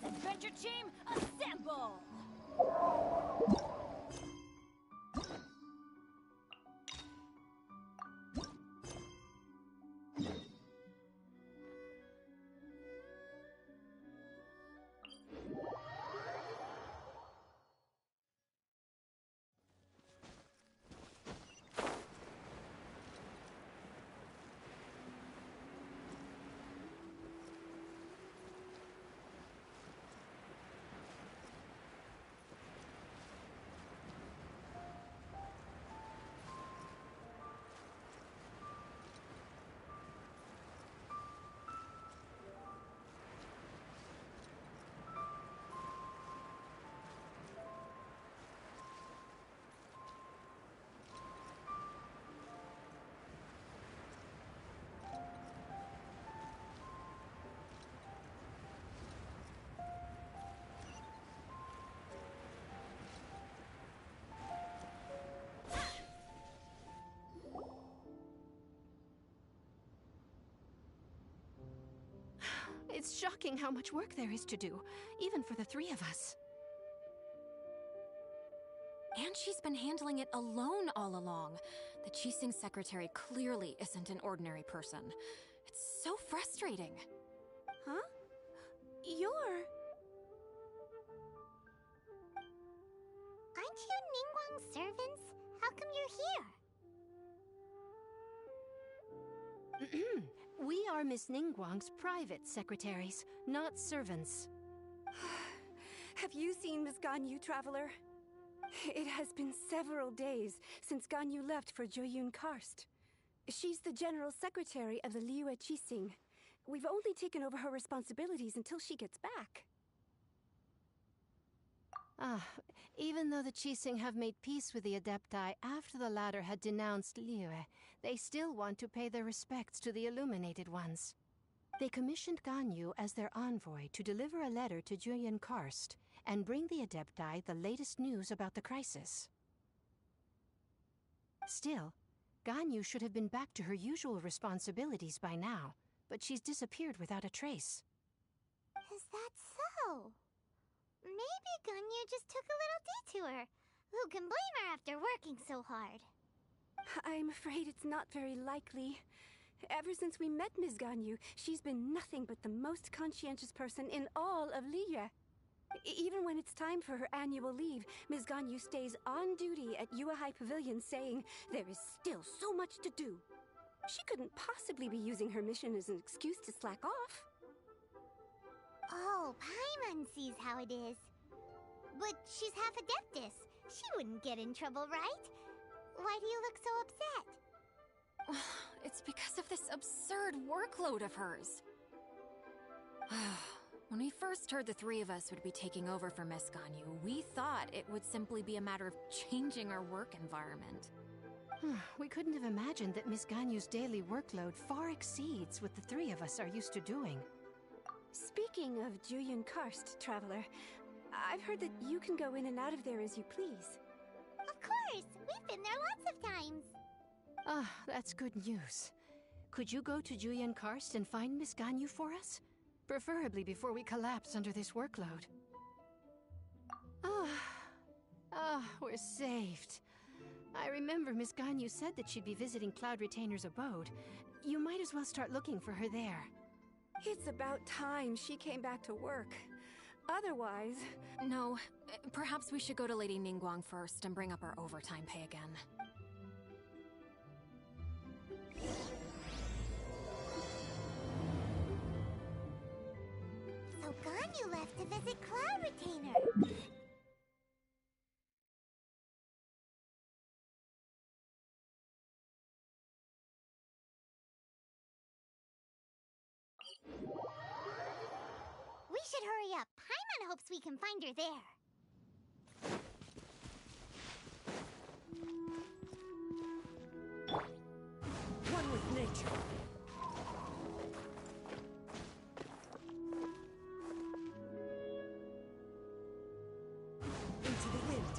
Adventure team, assemble! It's shocking how much work there is to do, even for the three of us. And she's been handling it alone all along. The Qixing secretary clearly isn't an ordinary person. It's so frustrating. Huh? You're... Aren't you Ningguang's servants? How come you're here? We are Miss Ningguang's private secretaries, not servants. Have you seen Miss Ganyu, Traveler? It has been several days since Ganyu left for Joyun Karst. She's the general secretary of the Liyue Qixing. We've only taken over her responsibilities until she gets back. Even though the Qixing have made peace with the Adepti after the latter had denounced Liyue, they still want to pay their respects to the Illuminated Ones. They commissioned Ganyu as their envoy to deliver a letter to Joyun Karst and bring the Adepti the latest news about the crisis. Still, Ganyu should have been back to her usual responsibilities by now, but she's disappeared without a trace. Is that so? Maybe Ganyu just took a little detour. Who can blame her after working so hard? I'm afraid it's not very likely. Ever since we met Ms. Ganyu, she's been nothing but the most conscientious person in all of Liyue. Even when it's time for her annual leave, Ms. Ganyu stays on duty at Yuehai Pavilion saying there is still so much to do. She couldn't possibly be using her mission as an excuse to slack off. Oh, Paimon sees how it is. But she's half Adeptus. She wouldn't get in trouble, right? Why do you look so upset? It's because of this absurd workload of hers. When we first heard the three of us would be taking over for Miss Ganyu, we thought it would simply be a matter of changing our work environment. We couldn't have imagined that Miss Ganyu's daily workload far exceeds what the three of us are used to doing. Speaking of Joyun Karst, Traveler, I've heard that you can go in and out of there as you please. Of course! We've been there lots of times! That's good news. Could you go to Joyun Karst and find Miss Ganyu for us? Preferably before we collapse under this workload. We're saved. I remember Miss Ganyu said that she'd be visiting Cloud Retainer's abode. You might as well start looking for her there. It's about time she came back to work. Otherwise... No, perhaps we should go to Lady Ningguang first and bring up our overtime pay again. So Ganyu left to visit Cloud Retainer. We should hurry up. Paimon hopes we can find her there. One with nature. Into the wind.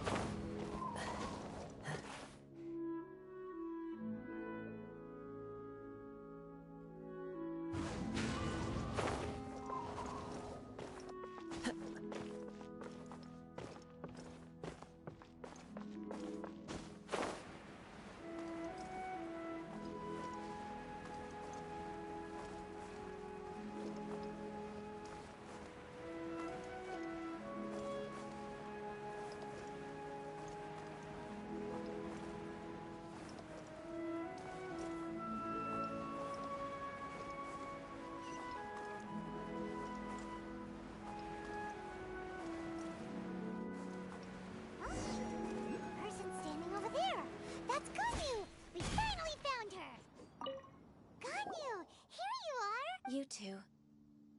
You two.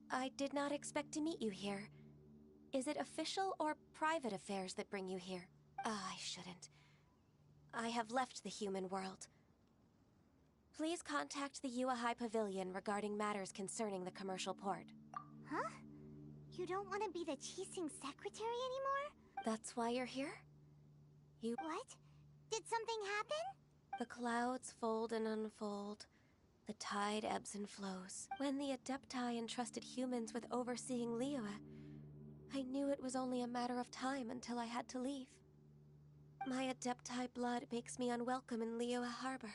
I did not expect to meet you here. Is it official or private affairs that bring you here? I shouldn't. I have left the human world. Please contact the Yuahai Pavilion regarding matters concerning the commercial port. Huh? You don't want to be the Qixing secretary anymore? That's why you're here? What? Did something happen? The clouds fold and unfold. The tide ebbs and flows. When the Adepti entrusted humans with overseeing Liyue, I knew it was only a matter of time until I had to leave. My Adepti blood makes me unwelcome in Liyue Harbor.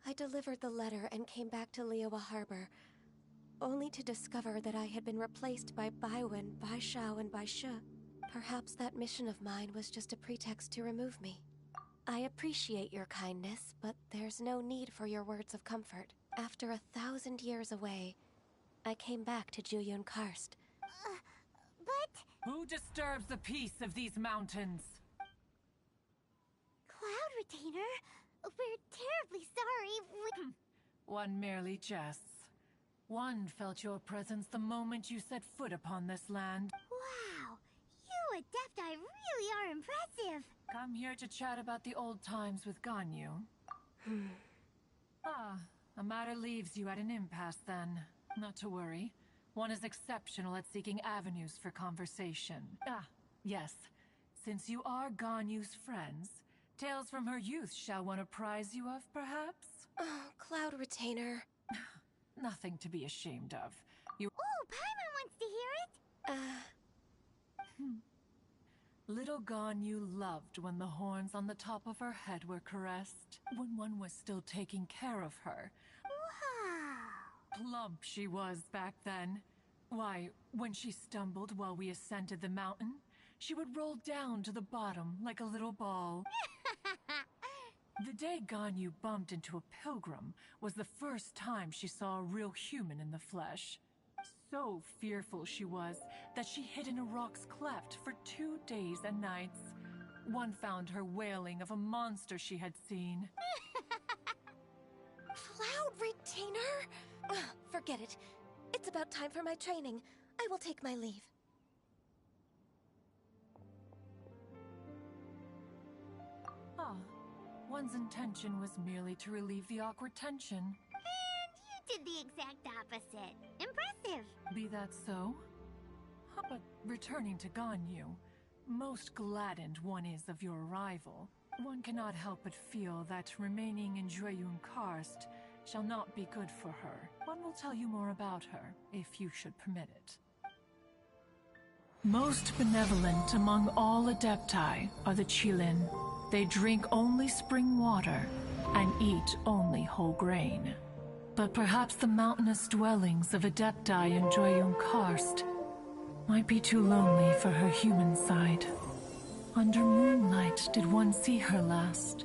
I delivered the letter and came back to Liyue Harbor, only to discover that I had been replaced by Baiwen, Baishao, and Baishu. Perhaps that mission of mine was just a pretext to remove me. I appreciate your kindness, but there's no need for your words of comfort. After 1,000 years away, I came back to Juyun Karst. But... Who disturbs the peace of these mountains? Cloud Retainer, we're terribly sorry. One merely jests. One felt your presence the moment you set foot upon this land. Wow, you Adepti really are impressive. Come here to chat about the old times with Ganyu. A matter leaves you at an impasse then. Not to worry. One is exceptional at seeking avenues for conversation. Yes. Since you are Ganyu's friends, tales from her youth shall one apprise you of, perhaps? Oh, Cloud Retainer. Nothing to be ashamed of. Oh, Paimon wants to hear it! Little Ganyu loved when the horns on the top of her head were caressed, when one was still taking care of her. Wow! Plump she was back then. Why, when she stumbled while we ascended the mountain, she would roll down to the bottom like a little ball. The day Ganyu bumped into a pilgrim was the first time she saw a real human in the flesh. So fearful she was that she hid in a rock's cleft for 2 days and nights. One found her wailing of a monster she had seen. Cloud Retainer? Forget it. It's about time for my training. I will take my leave. One's intention was merely to relieve the awkward tension. And you did the exact opposite. Impressive. Be that so? But returning to Ganyu, most gladdened one is of your arrival. One cannot help but feel that remaining in Juyun Karst shall not be good for her. One will tell you more about her, if you should permit it. Most benevolent among all Adepti are the Qilin. They drink only spring water and eat only whole grain. But perhaps the mountainous dwellings of Adepti in Juyun Karst might be too lonely for her human side. Under moonlight did one see her last.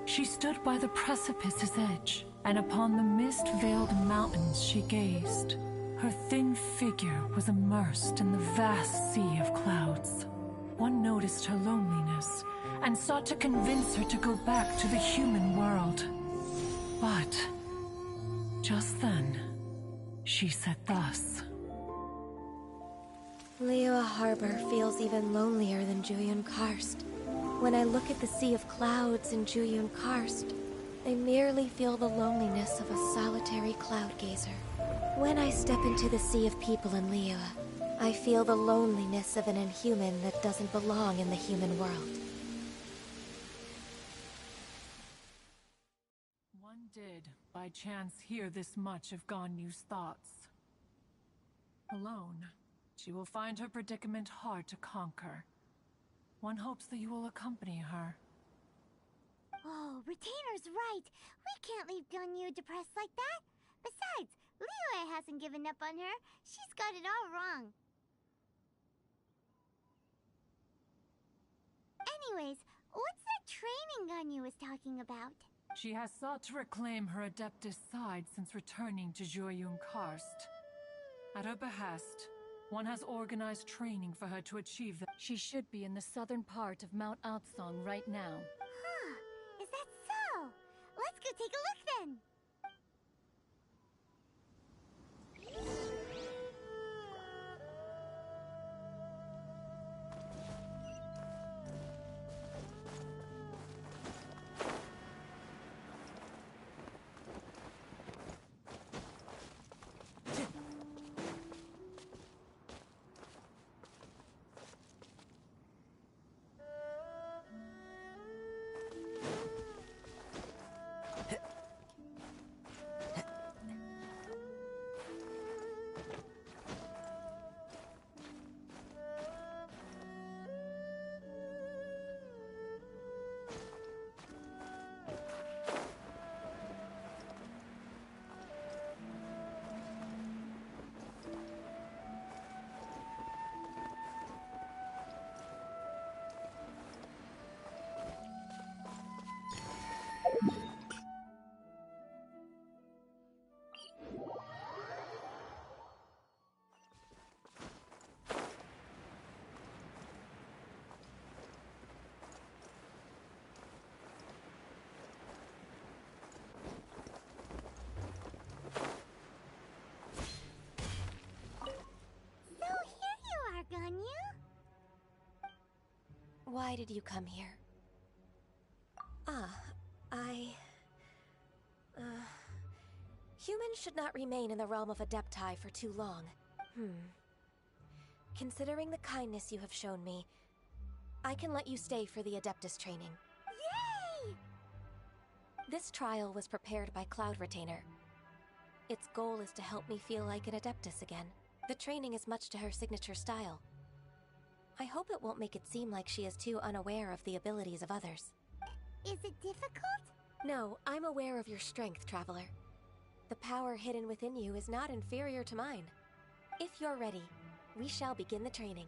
She stood by the precipice's edge, and upon the mist-veiled mountains she gazed. Her thin figure was immersed in the vast sea of clouds. One noticed her loneliness, and sought to convince her to go back to the human world. But just then, she said thus. Liyue Harbor feels even lonelier than Juyun Karst. When I look at the sea of clouds in Juyun Karst, I merely feel the loneliness of a solitary cloud gazer. When I step into the sea of people in Liyue, I feel the loneliness of an inhuman that doesn't belong in the human world. One did, by chance, hear this much of Ganyu's thoughts. Alone, she will find her predicament hard to conquer. One hopes that you will accompany her. Oh, Retainer's right. We can't leave Ganyu depressed like that. Besides, Liyue hasn't given up on her. She's got it all wrong. Anyways, what's that training Ganyu was talking about? She has sought to reclaim her Adeptus side since returning to Juyun Karst. At her behest, one has organized training for her to achieve that. She should be in the southern part of Mount Aotsong right now. Huh, is that so? Let's go take a look then! why did you come here? Humans should not remain in the realm of Adepti for too long. Considering the kindness you have shown me, I can let you stay for the Adeptus training. Yay! This trial was prepared by Cloud Retainer. Its goal is to help me feel like an Adeptus again. The training is much to her signature style. I hope it won't make it seem like she is too unaware of the abilities of others. Is it difficult? No, I'm aware of your strength, Traveler. The power hidden within you is not inferior to mine. If you're ready, we shall begin the training.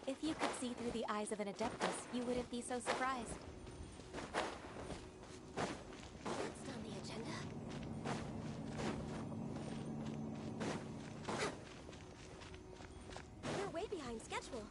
If you could see through the eyes of an Adeptus, you wouldn't be so surprised. Next on the agenda... We're way behind schedule.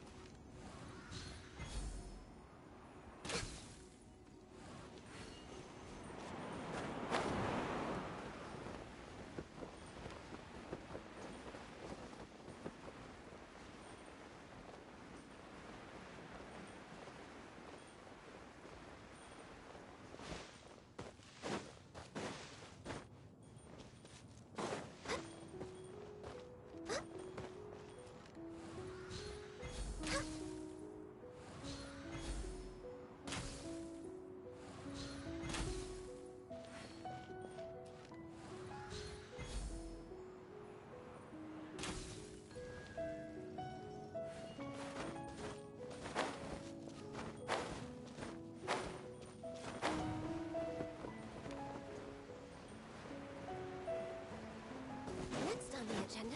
Next on the agenda...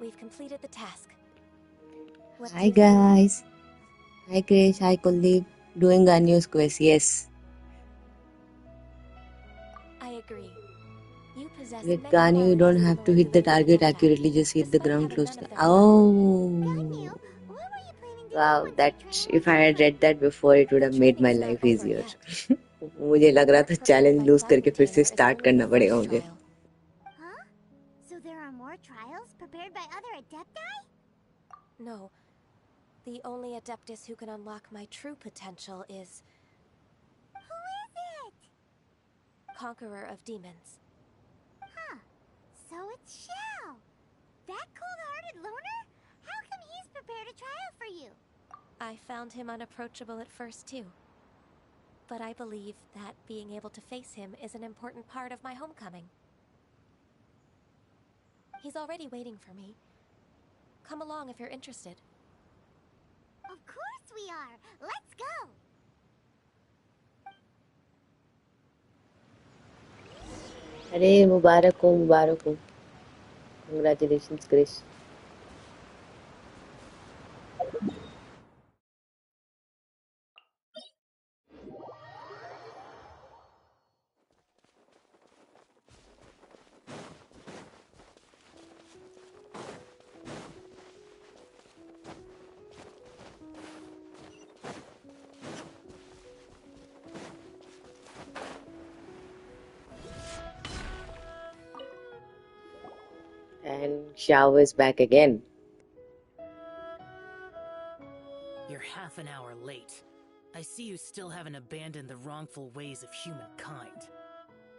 We've completed the task. Hi guys. Hi Krish. Hi Kuldeep. Doing a news quiz. Yes. I agree. You possess With many Ganyu, you don't qualities have to similar hit the those of target Adepti, accurately. Just hit the despite ground having close none to... of them Oh. Ganyu, what were you planning to do Wow. once That your training if I was had over? read that before, it would The have made my training's not life over easier. yet. मुझे लग रहा Part था prepared challenge by lose Cloud करके फिर से Retainer is start only the करना पड़ेगा first मुझे. trial. Huh? prepared by other Adepti? No. The only Adeptus who can unlock my true potential is Who is it? Conqueror of Demons. Huh. So it's Shao. That cold-hearted loner? How come he's prepared a trial for you? I found him unapproachable at first, too. But I believe that being able to face him is an important part of my homecoming. He's already waiting for me. Come along if you're interested. Of course we are. Let's go. अरे मुबारक हो मुबारक हो. Congratulations, Chris. And Xiao is back again. You're half an hour late. I see you still haven't abandoned the wrongful ways of humankind.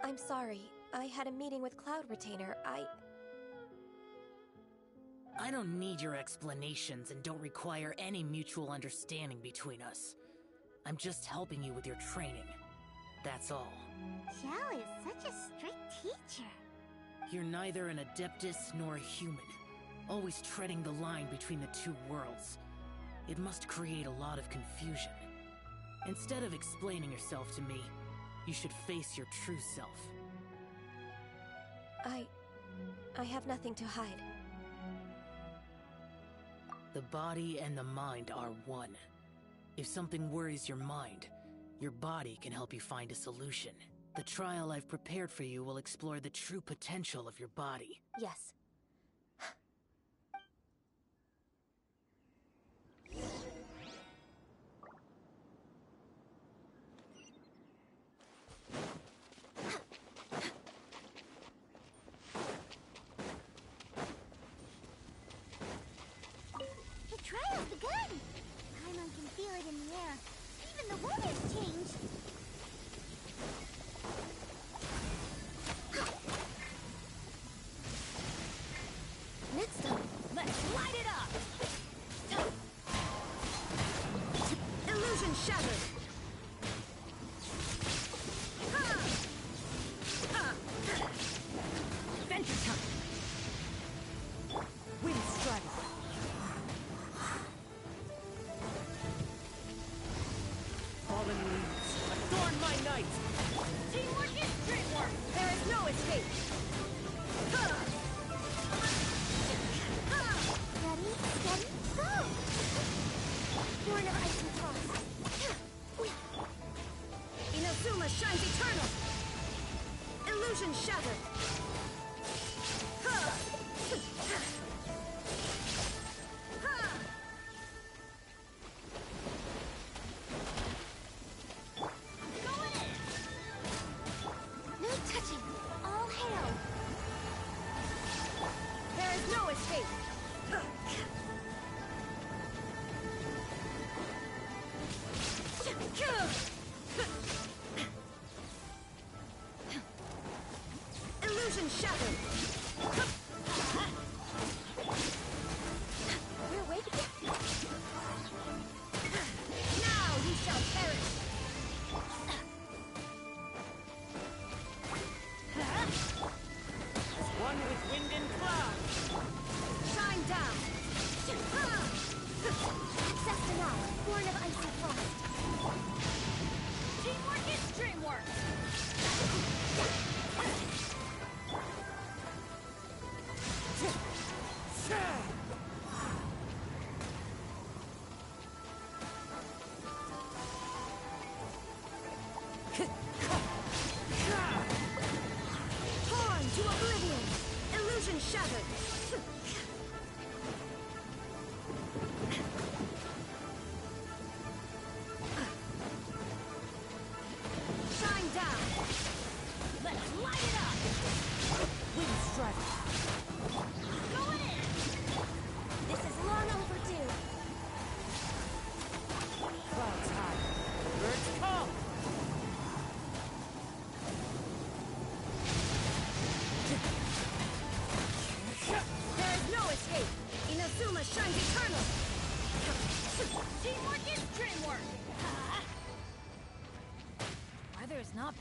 I'm sorry. I had a meeting with Cloud Retainer. I don't need your explanations and don't require any mutual understanding between us. I'm just helping you with your training. That's all. Xiao is such a strict teacher. You're neither an Adeptus nor a human, always treading the line between the two worlds. It must create a lot of confusion. Instead of explaining yourself to me, you should face your true self. I have nothing to hide. The body and the mind are one. If something worries your mind, your body can help you find a solution. The trial I've prepared for you will explore the true potential of your body. Yes. The trial's begun. Paimon can feel it in the air. Even the weather's changed. Next up, let's light it up! Illusion shattered! Adventure time! Wind strike! Fallen leaves, adorn my night! Teamwork is dreamwork! There is no escape! Ready, steady, go! Born of ice and frost. Inazuma shines eternal! Illusion shattered! No touching. All hail. There is no escape! Illusion shattered! We're waiting. Now you shall perish! One with wind and cloud! Shine down! Success denied. Born of ice and frost. Teamwork is dreamwork! Torn to oblivion! Illusion shattered! Shine down! Let's light it up! Wind strike! Go in!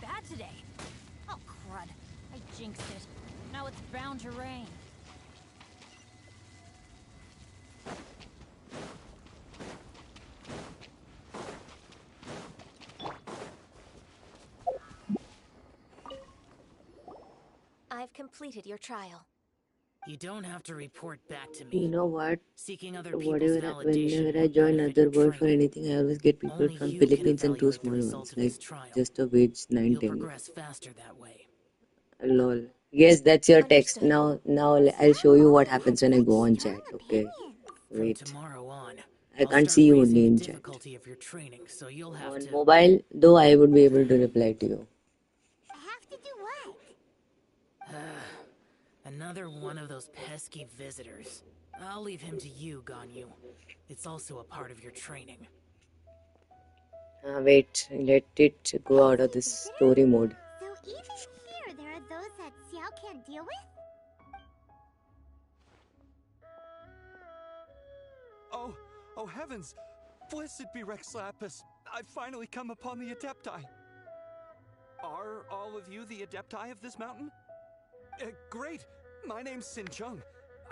not bad today. Oh, crud. I jinxed it. Now it's bound to rain. I've completed your trial. You don't have to report back to You me. know what? Seeking other people's validation Whenever I won't join benefit other your world for training. anything, I always get people Only from you can Philippines and two evaluate the small result ones, of like this trial. just of age 9, You'll 10. progress faster that way. Lol. Yes, that's your text. Understood. Now I'll show you what happens when I go on chat. Okay. From Wait. tomorrow on, I I'll can't start see you raising only the in chat. difficulty of your training, so you'll have On to... mobile, though, I would be able to reply to you. Have to do what? Another one of those pesky visitors. I'll leave him to you, Ganyu. It's also a part of your training. Wait, let it go out of this story mode. So even here, there are those that Xiao can't deal with? Oh heavens! Blessed be Rex Lapis! I've finally come upon the Adepti! Are all of you the Adepti of this mountain? Great! My name's Sin Chung.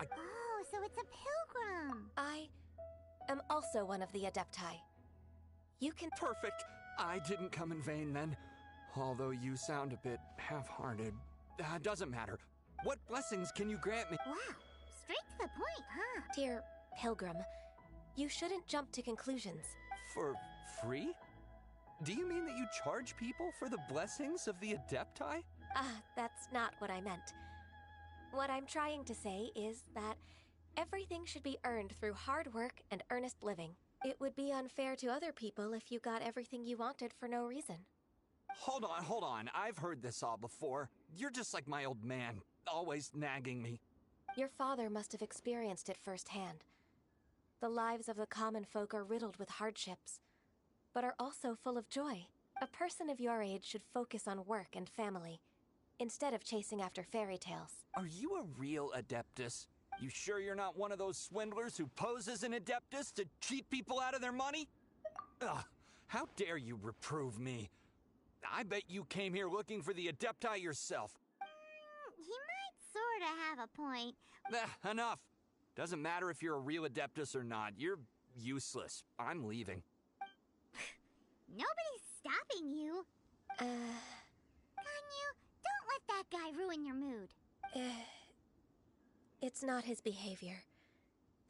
Oh, so it's a pilgrim. I am also one of the Adepti. You can... Perfect! I didn't come in vain then. Although you sound a bit half-hearted. Doesn't matter. What blessings can you grant me? Wow, straight to the point, huh? Dear Pilgrim, you shouldn't jump to conclusions. For free? Do you mean that you charge people for the blessings of the Adepti? That's not what I meant. What I'm trying to say is that everything should be earned through hard work and earnest living. It would be unfair to other people if you got everything you wanted for no reason. Hold on. I've heard this all before. You're just like my old man, always nagging me. Your father must have experienced it firsthand. The lives of the common folk are riddled with hardships, but are also full of joy. A person of your age should focus on work and family, instead of chasing after fairy tales. Are you a real Adeptus? You sure you're not one of those swindlers who pose as an Adeptus to cheat people out of their money? Ugh, how dare you reprove me? I bet you came here looking for the Adepti yourself. He might sorta have a point. Enough. Doesn't matter if you're a real Adeptus or not. You're useless. I'm leaving. Nobody's stopping you. Ganyu, don't let that guy ruin your mood. It's not his behavior.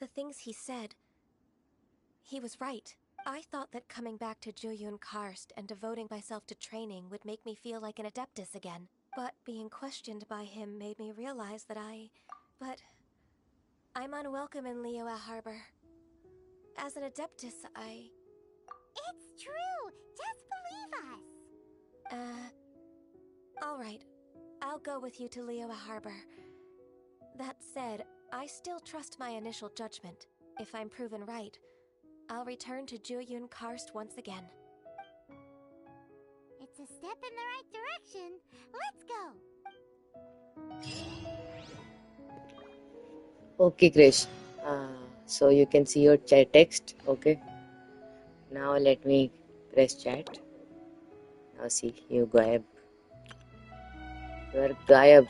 The things he said... He was right. I thought that coming back to Jueyun Karst and devoting myself to training would make me feel like an Adeptus again. But being questioned by him made me realize that I'm unwelcome in Liyue Harbor. As an Adeptus, It's true! Just believe us! Alright. I'll go with you to Liyue Harbor. That said, I still trust my initial judgment. If I'm proven right, I'll return to Jueyun Karst once again. It's a step in the right direction. Let's go! Okay, Krish. So you can see your chat text. Okay. Now let me press chat. Now see, you gayab. You are gayab.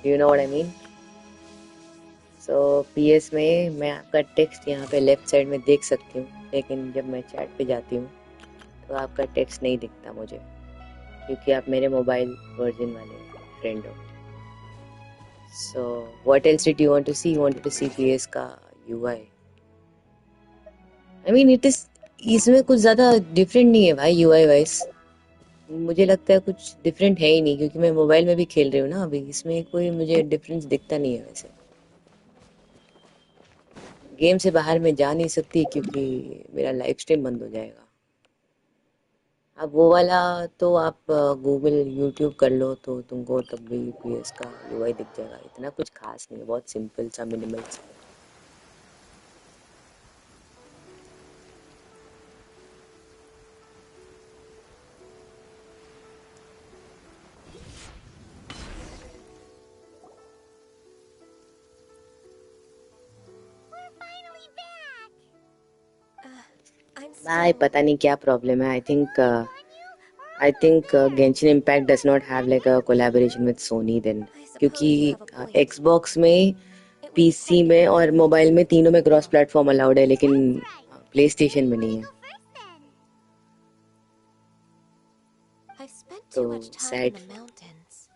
Do you know what I mean? So PS में मैं आपका text यहाँ पे left side में देख सकती हूँ, लेकिन जब मैं चैट पे जाती हूँ तो आपका टेक्स्ट नहीं दिखता मुझे, क्योंकि आप मेरे मोबाइल वर्जन वाले फ्रेंड हो. So what else did you want to see? You wanted to see PS का UI. I mean it is, इसमें कुछ ज़्यादा डिफरेंट नहीं है भाई UI वाइज. मुझे लगता है कुछ डिफरेंट है ही नहीं, क्योंकि मैं मोबाइल में भी खेल रही हूँ ना अभी. इसमें कोई मुझे डिफरेंस दिखता नहीं है. वैसे गेम से बाहर मैं जा नहीं सकती क्योंकि मेरा लाइव स्ट्रीम बंद हो जाएगा. अब वो वाला तो आप गूगल यूट्यूब कर लो तो तुमको तब भी PS का UI दिख जाएगा. इतना कुछ खास नहीं है, बहुत सिंपल सा मिनिमल सा. I'm भाई still... पता नहीं क्या प्रॉब्लम है. I think I think Genshin Impact does not have like a collaboration with Sony then, I suppose क्योंकि you have a point. Xbox में, It would be PC quite में और convenient मोबाइल में to तीनों में do cross so. Platform allowed है, लेकिन Right. PlayStation में नहीं है. Go first then. I've spent So too much time in sad. the mountains.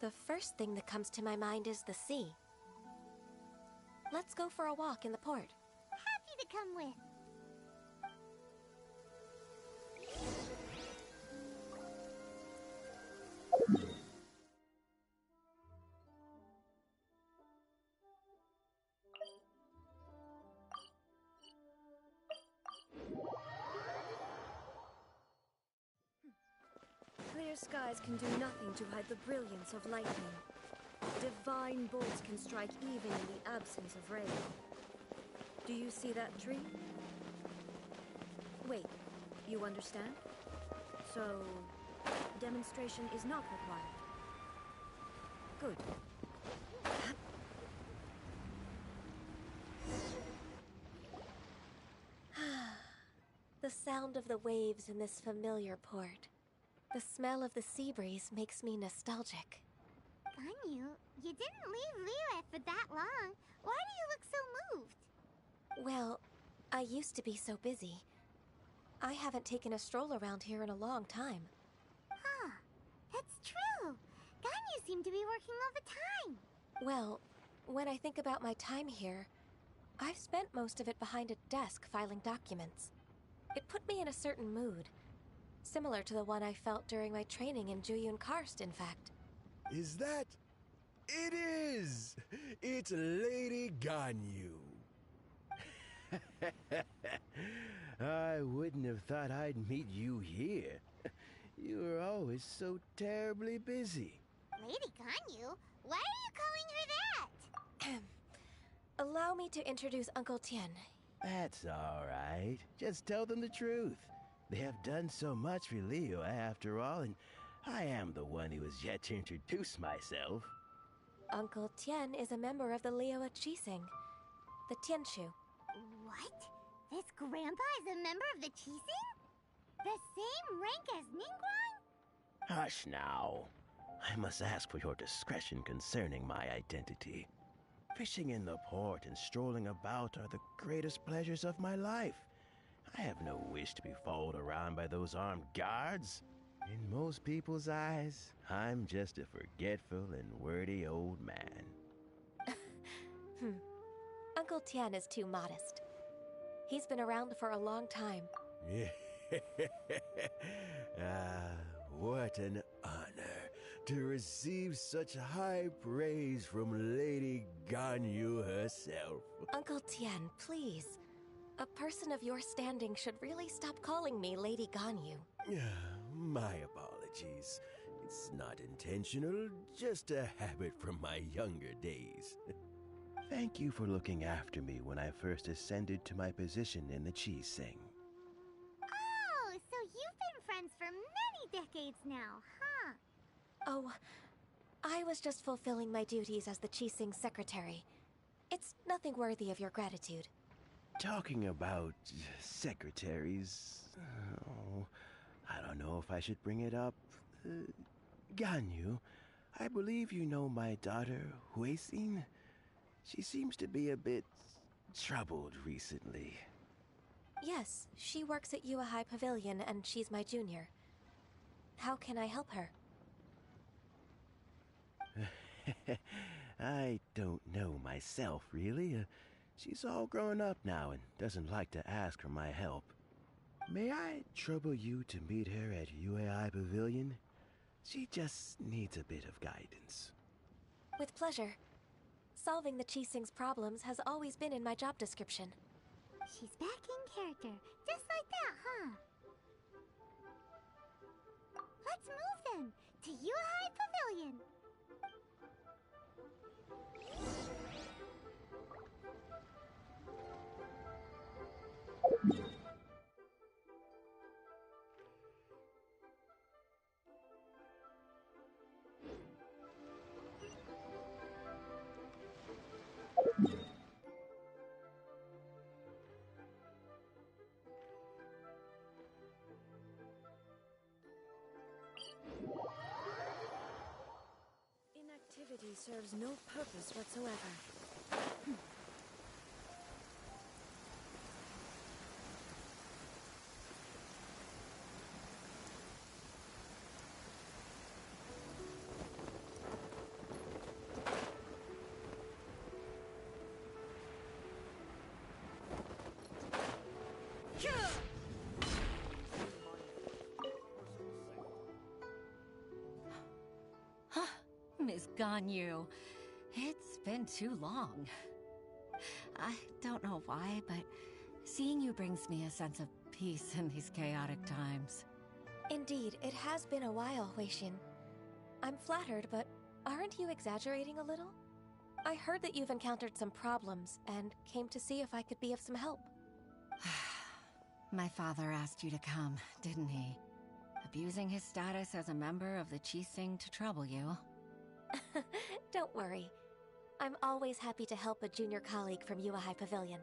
The first thing that comes to my mind is the sea. Let's go for a walk in the port. Happy to come with. Clear skies can do nothing to hide the brilliance of lightning. Divine bolts can strike even in the absence of rain. Do you see that tree? Wait, you understand? So, demonstration is not required. Good. The sound of the waves in this familiar port. The smell of the sea breeze makes me nostalgic. Ganyu, you didn't leave Liyue for that long. Why do you look so moved? Well, I used to be so busy. I haven't taken a stroll around here in a long time. Huh, that's true. Ganyu seemed to be working all the time. Well, when I think about my time here, I've spent most of it behind a desk filing documents. It put me in a certain mood, similar to the one I felt during my training in Juyun Karst, in fact. Is that... It is! It's Lady Ganyu. I wouldn't have thought I'd meet you here. You were always so terribly busy. Lady Ganyu? Why are you calling her that? Allow me to introduce Uncle Tien. That's all right. Just tell them the truth. They have done so much for Leo after all, and I am the one who has yet to introduce myself. Uncle Tien is a member of the Liyue Qixing, the Tianshu. What? This grandpa is a member of the Qixing? The same rank as Ningguang? Hush now. I must ask for your discretion concerning my identity. Fishing in the port and strolling about are the greatest pleasures of my life. I have no wish to be followed around by those armed guards. In most people's eyes, I'm just a forgetful and wordy old man. Uncle Tien is too modest. He's been around for a long time. What an honor to receive such high praise from Lady Ganyu herself. Uncle Tien, please. A person of your standing should really stop calling me Lady Ganyu. My apologies. It's not intentional, just a habit from my younger days. Thank you for looking after me when I first ascended to my position in the Qixing. Oh, so you've been friends for many decades now, huh? Oh, I was just fulfilling my duties as the Qixing secretary. It's nothing worthy of your gratitude. Talking about secretaries... Oh, I don't know if I should bring it up. Ganyu, I believe you know my daughter, Huixin. She seems to be a bit troubled recently. Yes, she works at Yua High Pavilion and she's my junior. How can I help her? I don't know myself, really. She's all grown up now and doesn't like to ask for my help. May I trouble you to meet her at UAI Pavilion? She just needs a bit of guidance. With pleasure. Solving the Qixing's problems has always been in my job description. She's back in character, just like that, huh? Let's move then, to Yuhai Pavilion. absurdity serves no purpose whatsoever. Miss Ganyu, it's been too long. I don't know why, but seeing you brings me a sense of peace in these chaotic times. Indeed, it has been a while, Weishin. I'm flattered, but aren't you exaggerating a little? I heard that you've encountered some problems and came to see if I could be of some help. My father asked you to come, didn't he? Abusing his status as a member of the Qixing to trouble you. Don't worry. I'm always happy to help a junior colleague from Yuahai Pavilion.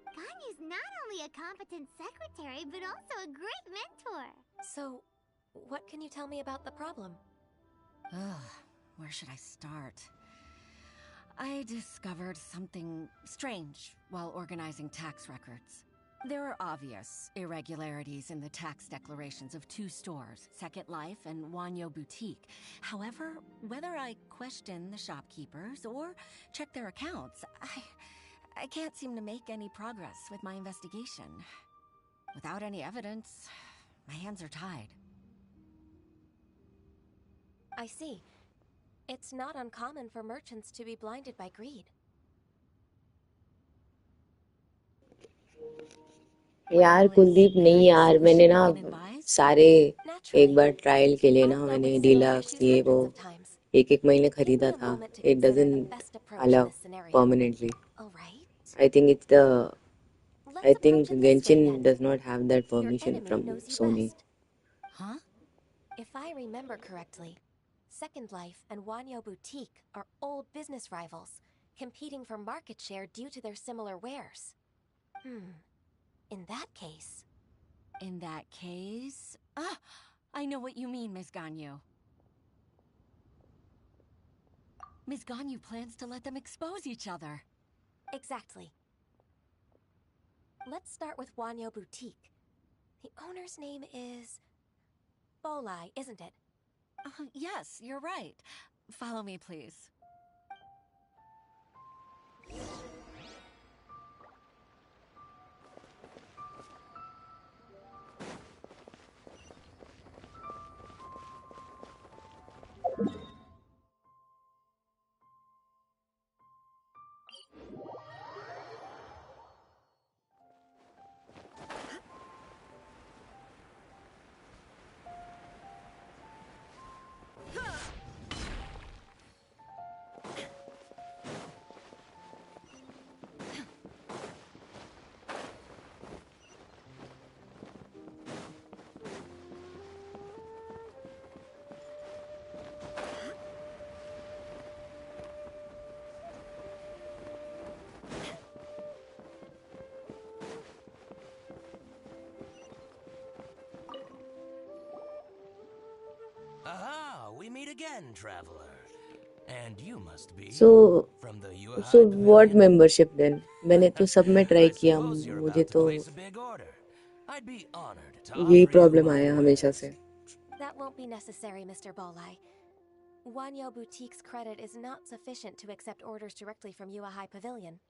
Ganyu's not only a competent secretary, but also a great mentor. So, what can you tell me about the problem? Ugh, where should I start? I discovered something strange while organizing tax records. There are obvious irregularities in the tax declarations of two stores, Second Life and Wanyo Boutique. However, whether I question the shopkeepers or check their accounts, I can't seem to make any progress with my investigation. Without any evidence, my hands are tied. I see. It's not uncommon for merchants to be blinded by greed. यार कुलदीप नहीं यार, मैंने ना सारे एक बार trial के लिए ना मैंने डीलक्स ये वो एक महीने खरीदा था. It doesn't allow permanently. I think Genshin does not have that permission from Sony. Huh? If I remember correctly, Second Life and Wanyo Boutique are old business rivals, competing for market share due to their similar wares. In that case... In that case... Ah! I know what you mean, Ms. Ganyu. Ms. Ganyu plans to let them expose each other. Exactly. Let's start with Wanyo Boutique. The owner's name is... Bolai, isn't it? Yes, you're right. Follow me, please. Aha! We meet again, traveler. And you must be So from the Yuahai what membership then? मैंने तो सब में try किया, मुझे तो I'd be honored to यही problem आया हमेशा से. That won't be necessary, Mr. Bolai. Wanyo Boutique's credit is not sufficient to accept orders directly from Yuahai Pavilion.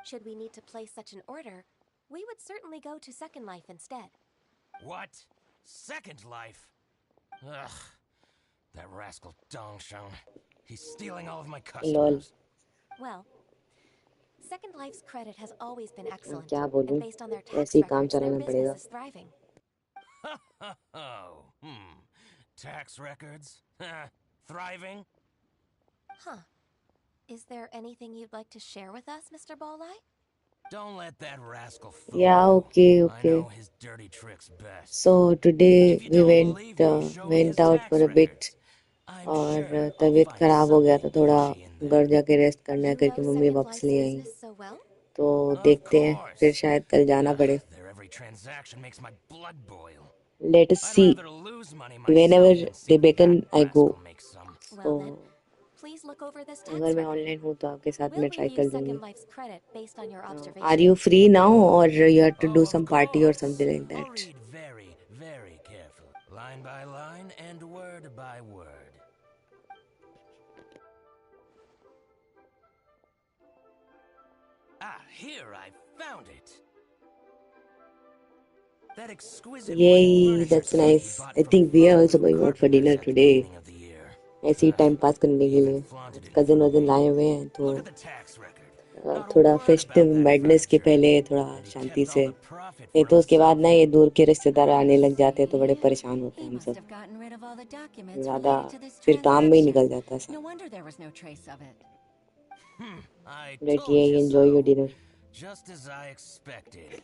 Should we need to place such an order, we would certainly go to Second Life instead. What? Second Life? Ugh. That rascal Dongsheng. He's stealing all of my customers. Well, Second Life's credit has always been excellent, क्या बोलूं? and based on their tax ऐसे ही काम records, their चलाना business पड़ेगा. is thriving. Tax records? Thriving? Huh. Is there anything you'd like to share with us, Mr. Bolai? Don't let that rascal fool. Yeah, okay. I know his dirty tricks best. So today we went out for a bit और तबीयत खराब हो गया तो थोड़ा घर जाके rest करना है करके मम्मी वापस ले आई. तो देखते हैं फिर शायद कल जाना पड़े. Let us see. Whenever they beckon, I go. Well then, please look over this text अगर मैं record. ऑनलाइन हूँ तो आपके साथ We'll मैं give ट्राई you कर Second दूंगी. Life's credit based on your Are observations. you free now or you have to do Oh, some of party or course. something like I'll that? read very, very carefully. Line by line and word by word. Ah, here, I found it. That exquisite wooden Yay, furniture that's set he nice. bought I from think we are also Farnborough going out for Carpenters dinner at the today. beginning of the year. ऐसे ही time pass करने He के even लिए flaunted it in cousin front of वजन me. लाए हुए हैं तो Look at the tax record. Not a थोड़ा word festive about that madness के furniture. पहले थोड़ा And he Shanti kept all से. the profit नहीं for तो उसके बाद himself. ना ये दूर के रिश्तेदार आने लग जाते हैं तो बड़े परेशान होते He हैं हम must सब. have gotten rid of all the documents ज़्यादा related to this फिर काम में ही transaction. निकल जाता है No सब. wonder there was no trace of it. I But told yeah, you enjoy your so. dinner. Just as I expected.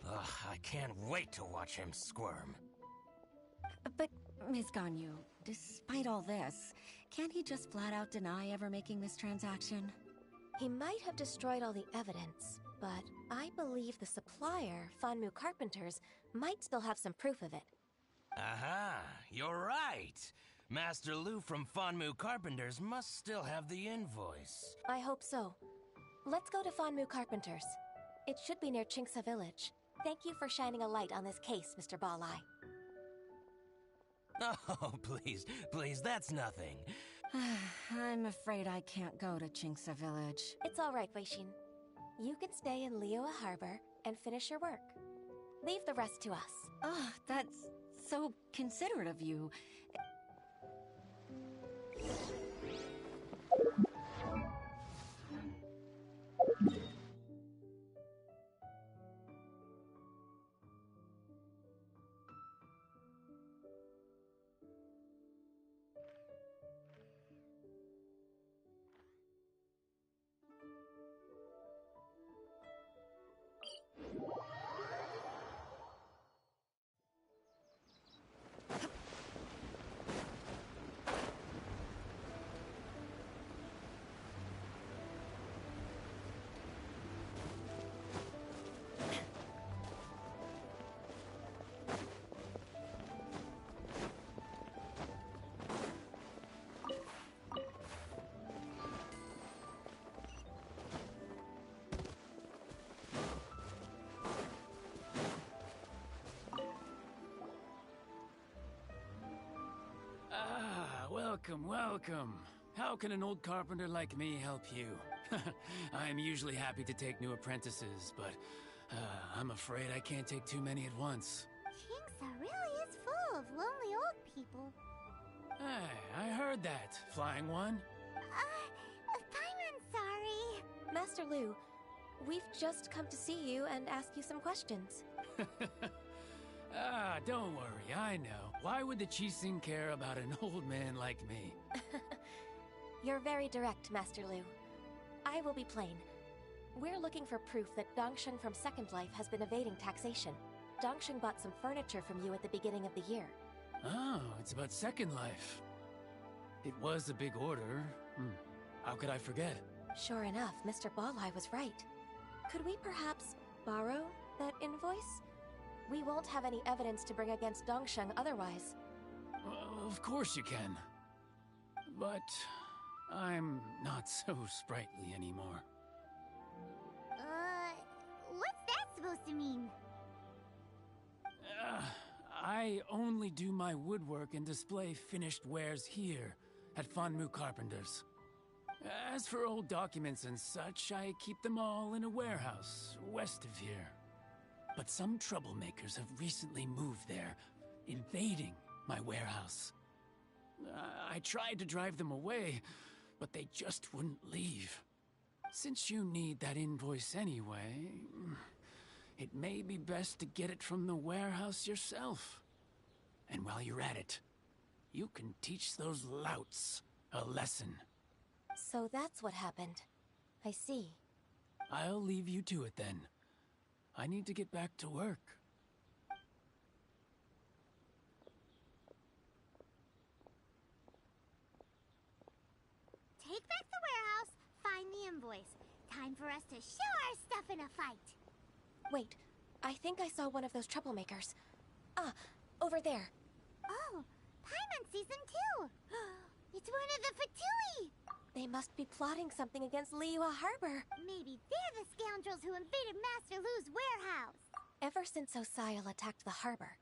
Ugh, I can't wait to watch him squirm. But, Ms. Ganyu, despite all this, can't he just flat out deny ever making this transaction? He might have destroyed all the evidence, but I believe the supplier, Fanmu Carpenters, might still have some proof of it. Aha, you're right. Master Lu from Fanmu Carpenters must still have the invoice. I hope so. Let's go to Fanmu Carpenters. It should be near Chinksa village. Thank you for shining a light on this case, Mr. Balai. Oh, please, that's nothing. I'm afraid I can't go to Chinksa village. It's all right, Weishin. You can stay in Liyue Harbor and finish your work. Leave the rest to us. Oh, that's so considerate of you. Welcome. How can an old carpenter like me help you? I am usually happy to take new apprentices, but I'm afraid I can't take too many at once. Chinksa really is full of lonely old people. Hey, I heard that. Flying one? Paimon's sorry. Master Lu, we've just come to see you and ask you some questions. Don't worry, I know. Why would the Qixing care about an old man like me? You're very direct, Master Lu. I will be plain. We're looking for proof that Dongsheng from Second Life has been evading taxation. Dongsheng bought some furniture from you at the beginning of the year. Oh, it's about Second Life. It was a big order. How could I forget? Sure enough, Mr. Balai was right. Could we perhaps borrow that invoice? We won't have any evidence to bring against Dongsheng otherwise. Of course you can. But I'm not so sprightly anymore. What's that supposed to mean? I only do my woodwork and display finished wares here at Fanmu Carpenters. As for old documents and such, I keep them all in a warehouse west of here. But some troublemakers have recently moved there, invading my warehouse. I tried to drive them away, but they just wouldn't leave. Since you need that invoice anyway, it may be best to get it from the warehouse yourself. And while you're at it, you can teach those louts a lesson. So that's what happened. I see. I'll leave you to it then. I need to get back to work. Take back the warehouse, find the invoice. Time for us to show our stuff in a fight. Wait, I think I saw one of those troublemakers. Ah, over there. Oh, Paimon sees them too. It's one of the Fatui! They must be plotting something against Liyue Harbor. Maybe they're the scoundrels who invaded Master Lu's warehouse. Ever since Osial attacked the harbor,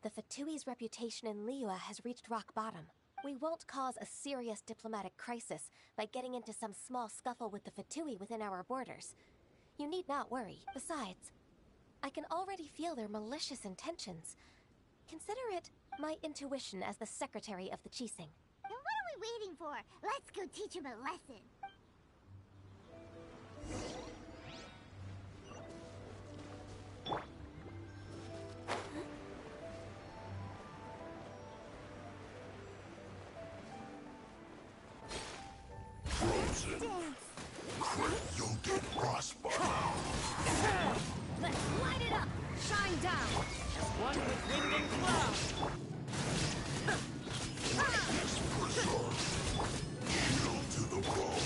the Fatui's reputation in Liyue has reached rock bottom. We won't cause a serious diplomatic crisis by getting into some small scuffle with the Fatui within our borders. You need not worry. Besides, I can already feel their malicious intentions. Consider it my intuition as the secretary of the Qixing. Then what are we waiting for? Let's go teach him a lesson. Frozen. You'll get frostbite. Let's light it up! Shine down! One with wind and cloud. Chill to the bone.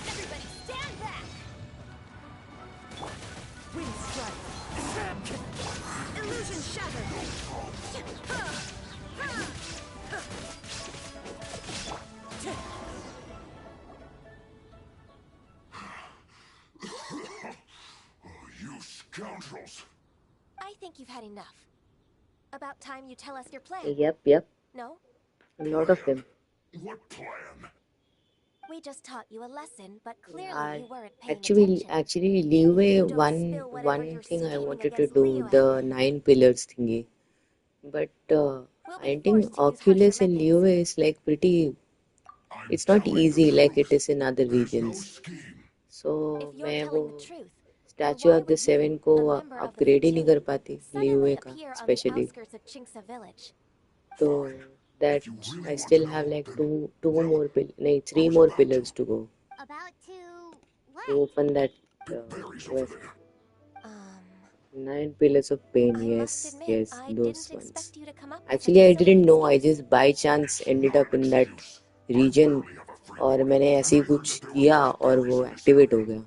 Everybody stand back! Wind strike. Illusion shattered! You scoundrels! I think you've had enough. About time you tell us your plan. Yep. No? A lot of them. What plan? We just taught you a lesson, but clearly Yeah, you weren't paying actually, attention. Liyue, one thing I wanted to do, the 9 pillars thingy. But I think Oculus in Liyue is like pretty. It's not easy like it is in other regions. So मैं वो Statue of the Seven को upgrade ही नहीं कर पाती Liyue का, especially. So that I still have like three more pillars to go About to open that quest. 9 pillars of pain, yes, those ones. Actually, I didn't know. I just by chance ended up in that region, और मैंने ऐसे ही कुछ किया और वो activate हो गया.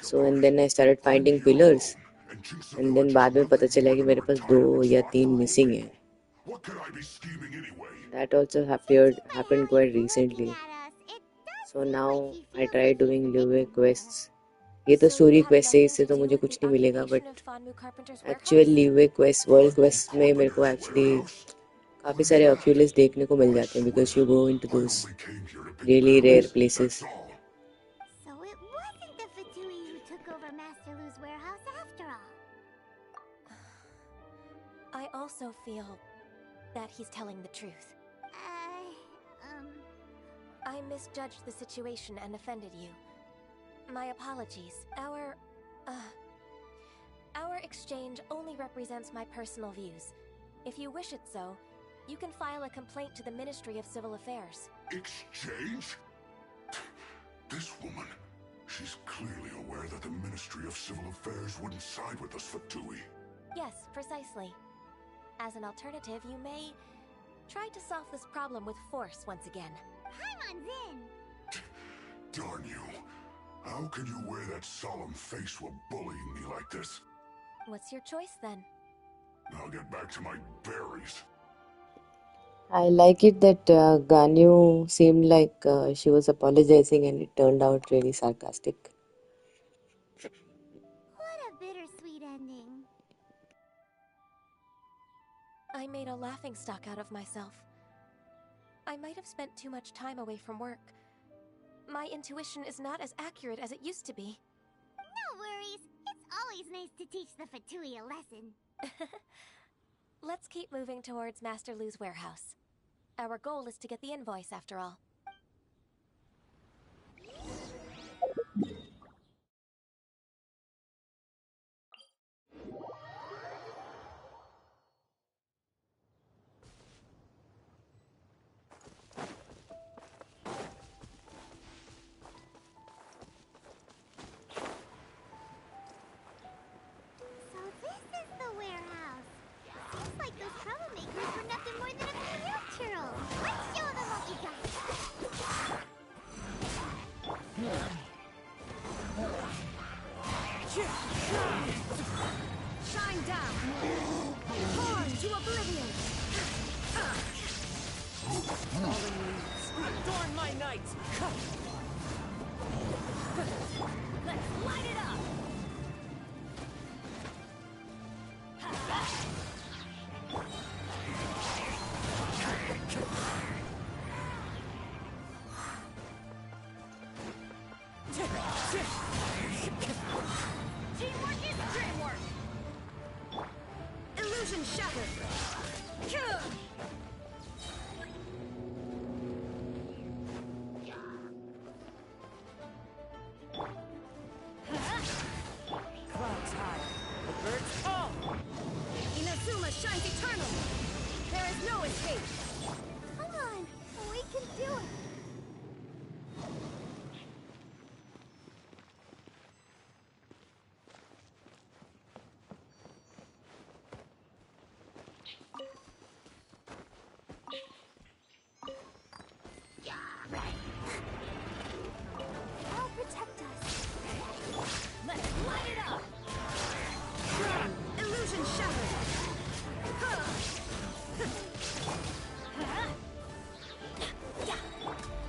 So and then I started finding pillars, and then बाद में पता चला कि मेरे पास 2 या 3 missing हैं. That also happened quite recently. So now I try doing Liyue quests. ये तो स्टोरी क्वेस्ट है, इससे तो मुझे कुछ नहीं मिलेगा, but actual leeway quest, world quest में मेरे को एक्चुअली काफी सारे ऑक्यूलस देखने को मिल जाते हैं, because you go into those really rare places. So it wasn't the Fatui who took over Master Lu's warehouse after all. I also feel that he's telling the truth. I misjudged the situation and offended you. My apologies. Our exchange only represents my personal views. If you wish it so, you can file a complaint to the Ministry of Civil Affairs. Exchange? This woman, she's clearly aware that the Ministry of Civil Affairs wouldn't side with us Fatui. Yes, precisely. As an alternative, you may try to solve this problem with force once again. Paimon's in! Darn you. How can you wear that solemn face while bullying me like this? What's your choice then? I'll get back to my berries. I like it that Ganyu seemed like she was apologizing and it turned out really sarcastic. What a bittersweet ending. I made a laughingstock out of myself. I might have spent too much time away from work. My intuition is not as accurate as it used to be. No worries. It's always nice to teach the Fatui a lesson. Let's keep moving towards Master Lu's warehouse. Our goal is to get the invoice, after all. Like those troublemakers were nothing more than a few milk churros. Let's show them what we got. night! Let's light it up! Teamwork is dreamwork! Illusion shattered! Clouds high. The birds call. Inazuma shines eternal! There is no escape! Come on, we can do it. I'll protect us. Let's light it up! Illusion shattered!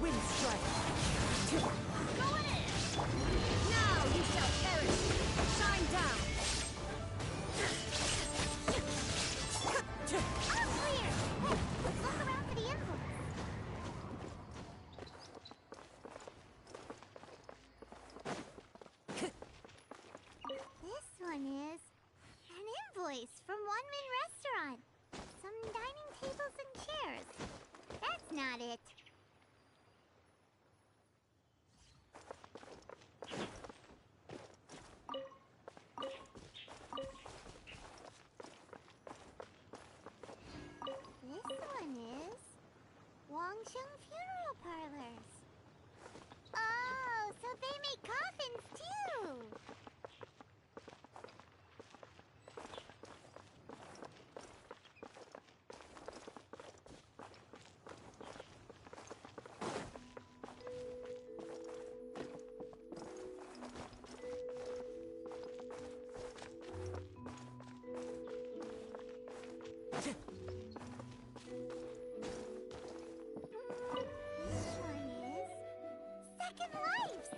Wind strike. Going in! Now you shall perish! Shine down! All clear. Hey, let's look around for the invoice. This one is an invoice from One Min Restaurant. Some dining tables and chairs. That's not it. This one is Wangsheng Funeral Parlors. Oh, so they make coffins too. This one is Second Lives.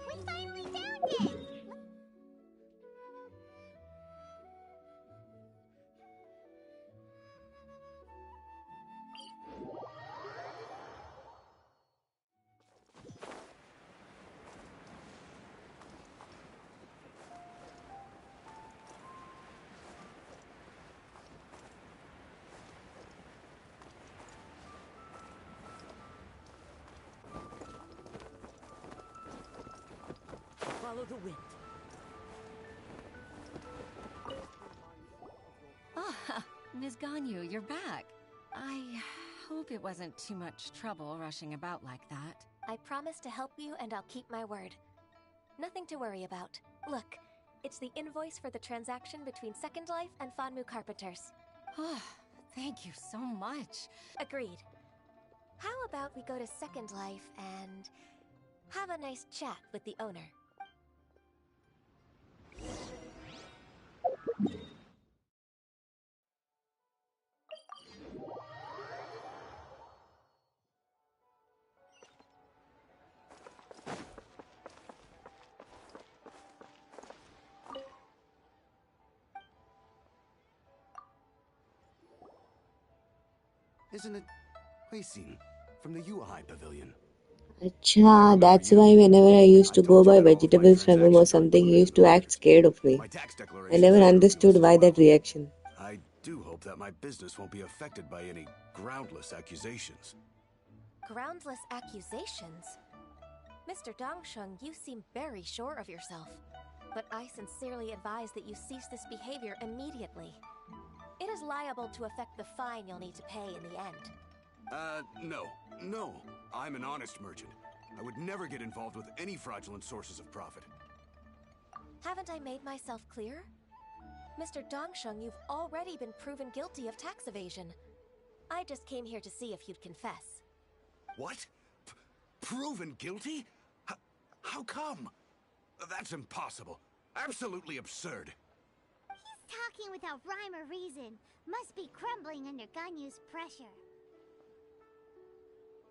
We finally found it. Follow the wind. Ah, Ms. Ganyu, you're back. I hope it wasn't too much trouble rushing about like that. I promise to help you and I'll keep my word. Nothing to worry about. Look, it's the invoice for the transaction between Second Life and Fanmu Carpenters. Oh, thank you so much. Agreed. How about we go to Second Life and have a nice chat with the owner? Isn't it Huixin from the Yuhai Pavilion? Acha, that's why whenever I used to go buy vegetables from him or something, he used to act scared of me. I never understood why that reaction. I do hope that my business won't be affected by any groundless accusations. Groundless accusations? Mr. Dongsheng, you seem very sure of yourself. But I sincerely advise that you cease this behavior immediately. It is liable to affect the fine you'll need to pay in the end. No. I'm an honest merchant. I would never get involved with any fraudulent sources of profit. Haven't I made myself clear? Mr. Dongsheng, you've already been proven guilty of tax evasion. I just came here to see if you'd confess. What? Proven guilty? How come? That's impossible. Absolutely absurd. He's talking without rhyme or reason. Must be crumbling under Ganyu's pressure.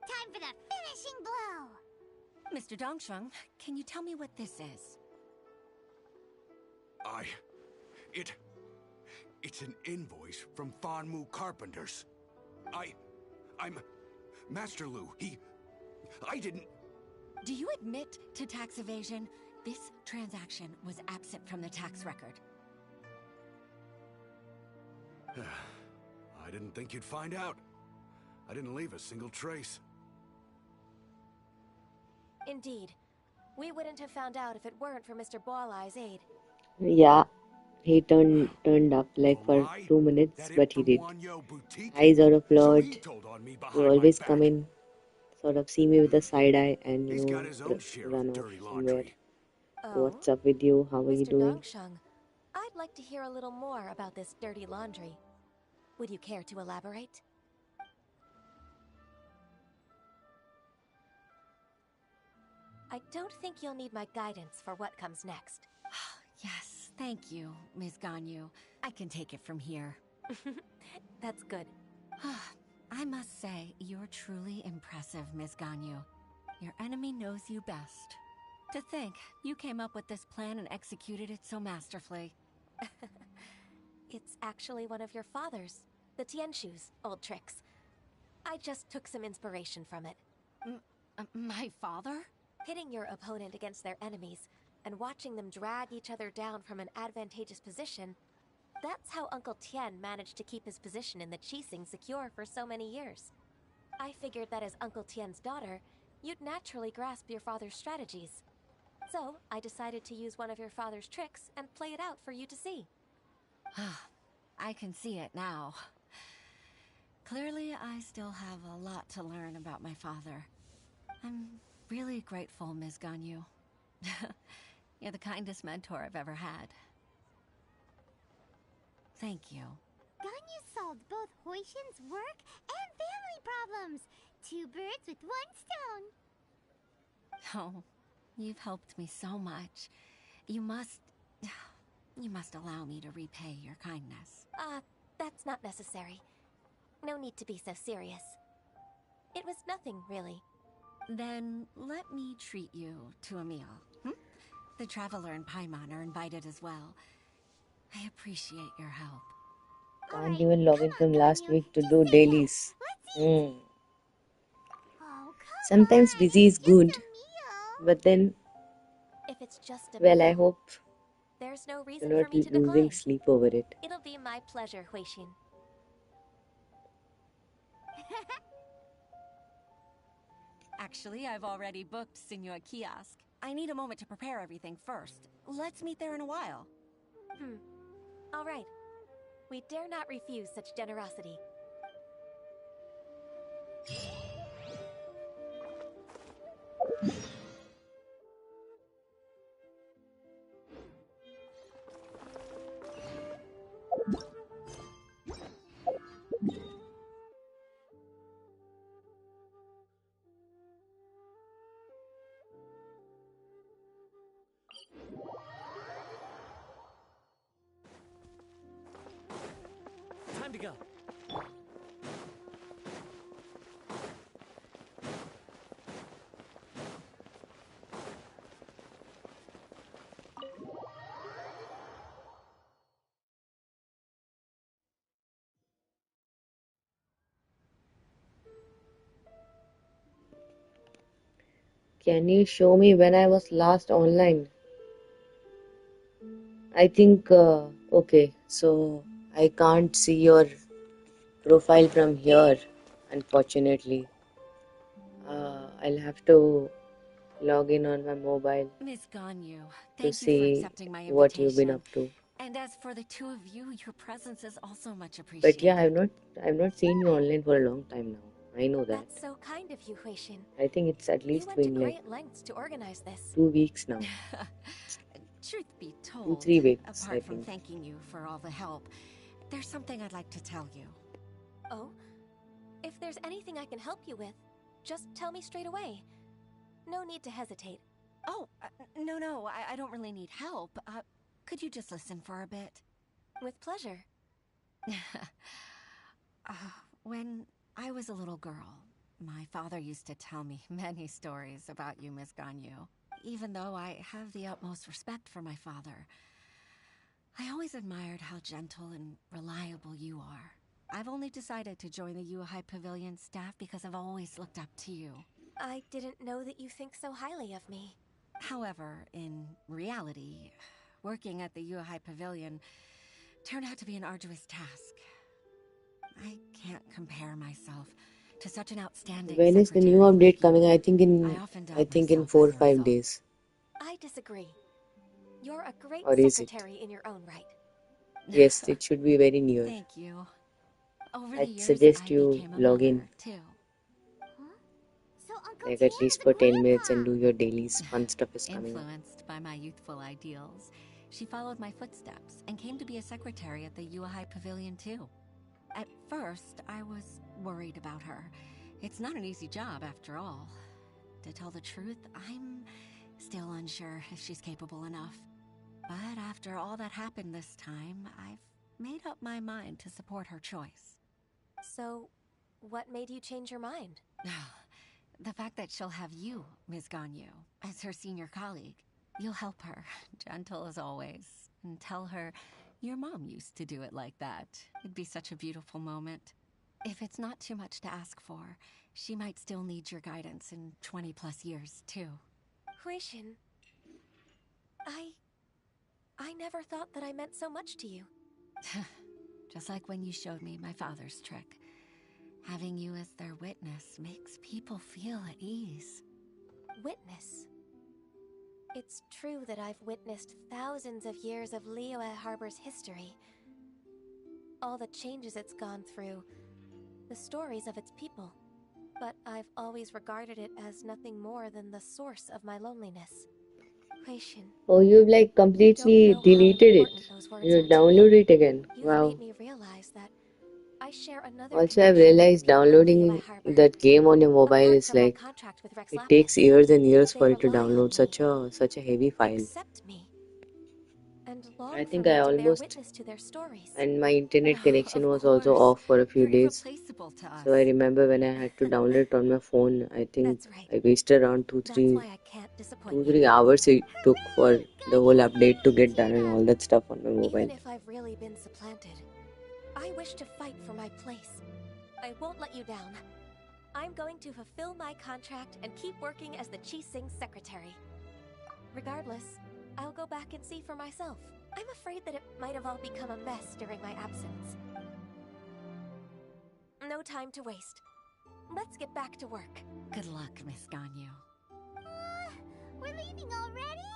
Time for the finishing blow! Mr. Dongsheng, can you tell me what this is? It's an invoice from Fanmu Carpenters. I'm Master Lu. I didn't... Do you admit to tax evasion? This transaction was absent from the tax record. I didn't think you'd find out. I didn't leave a single trace. Indeed. We wouldn't have found out if it weren't for Mr. Boalai's aid. Yeah, he turned up like for 2 minutes, but he did. Eyes out of Lord. You always come in, sort of see me with a side eye, and you run off somewhere. What's up with you? How are you doing? Mr. Dongsheng, I'd like to hear a little more about this dirty laundry. Would you care to elaborate? I don't think you'll need my guidance for what comes next. Yes, thank you, Ms. Ganyu. I can take it from here. That's good. I must say, you're truly impressive, Ms. Ganyu. Your enemy knows you best. To think, you came up with this plan and executed it so masterfully. It's actually one of your father's, the Tianshu's, old tricks. I just took some inspiration from it. My father? Pitting your opponent against their enemies and watching them drag each other down from an advantageous position, that's how Uncle Tian managed to keep his position in the Qixing secure for so many years. I figured that as Uncle Tian's daughter, you'd naturally grasp your father's strategies. So, I decided to use one of your father's tricks and play it out for you to see. I can see it now. Clearly, I still have a lot to learn about my father. I'm really grateful, Ms. Ganyu. You're the kindest mentor I've ever had. Thank you. Ganyu solved both Huixin's work and family problems. 2 birds with 1 stone. Oh, you've helped me so much. You must allow me to repay your kindness. That's not necessary. No need to be so serious. It was nothing, really. Then let me treat you to a meal. The Traveler and Paimon are invited as well. I appreciate your help. Can't even log in from last week to do dailies. Sometimes busy is good, but then, If it's just a well, meal, I hope there's no you're reason not for me to losing decline. sleep over it. It'll be my pleasure, Huixin. Actually, I've already booked Senor Kiosk. I need a moment to prepare everything first. Let's meet there in a while. All right. We dare not refuse such generosity. Time to go. Can you show me when I was last online? I think, okay, so I can't see your profile from here, unfortunately. I'll have to log in on my mobile Ms. Ganyu, to thank you for see accepting my what you've been invitation. up to. And as for the 2 of you, your presence is also much But appreciated. yeah, I've not seen you online for a long time now. I know that. That's so kind of you, Huixin. I think it's at You least went to been like great lengths to organize this. 2 weeks now. Truth be told, 2-3 weeks, apart I from think. thanking you for all the help, there's something I'd like to tell you. Oh? If there's anything I can help you with, just tell me straight away. No need to hesitate. Oh, no, I don't really need help. Could you just listen for a bit? With pleasure. When I was a little girl, My father used to tell me many stories about you, Miss Ganyu. Even though I have the utmost respect for my father, I always admired how gentle and reliable you are. I've only decided to join the Yuhai Pavilion staff because I've always looked up to you. I didn't know that you think so highly of me. However, in reality, working at the Yuhai Pavilion turned out to be an arduous task. I can't compare myself to such an outstanding When is the new secretary update like coming? you. I think often in doubt myself 4 or as a 5 result. days. I disagree. You're a great Or is it? secretary in your own right. Yes, it should be very near. Thank you. Over the I'd years, suggest I you became a log in mother, too. So Uncle like Tien at least is a for 10 minutes and grandpa. do your dailies. Fun stuff is coming up. Influenced by my youthful ideals, she followed my footsteps and came to be a secretary at the Yuhai Pavilion, too. At first, I was worried about her. It's not an easy job, after all. To tell the truth, I'm still unsure if she's capable enough. But after all that happened this time, I've made up my mind to support her choice. So, what made you change your mind? The fact that she'll have you, Ms. Ganyu, as her senior colleague. You'll help her, gentle as always, and tell her your mom used to do it like that. It'd be such a beautiful moment. If it's not too much to ask for, she might still need your guidance in 20 plus years, too. Huishin, I never thought that I meant so much to you. Just like when you showed me my father's trick. Having you as their witness makes people feel at ease. Witness? It's true that I've witnessed thousands of years of Liyue Harbor's history. All the changes it's gone through, the stories of its people. But I've always regarded it as nothing more than the source of my loneliness. Huishin. Oh, you've like completely deleted it. You download it again. Wow. Made me realize that I share another Also, I've realized downloading that game on your mobile is like it takes years and years for it to download such a heavy file. Accept me. And long I think for me I to bear almost witness to their stories. and my internet connection Of was also course. off for a few You're days. irreplaceable to us. So I remember when I had to download it on my phone, I think I wasted around 2-3 hours it took for the whole update to get done and all that stuff on my mobile. Even if I've really been supplanted, I wish to fight for my place. I won't let you down. I'm going to fulfill my contract and keep working as the Qixing secretary. Regardless, I'll go back and see for myself. I'm afraid that it might have all become a mess during my absence. No time to waste. Let's get back to work. Good luck, Miss Ganyu. We're leaving already?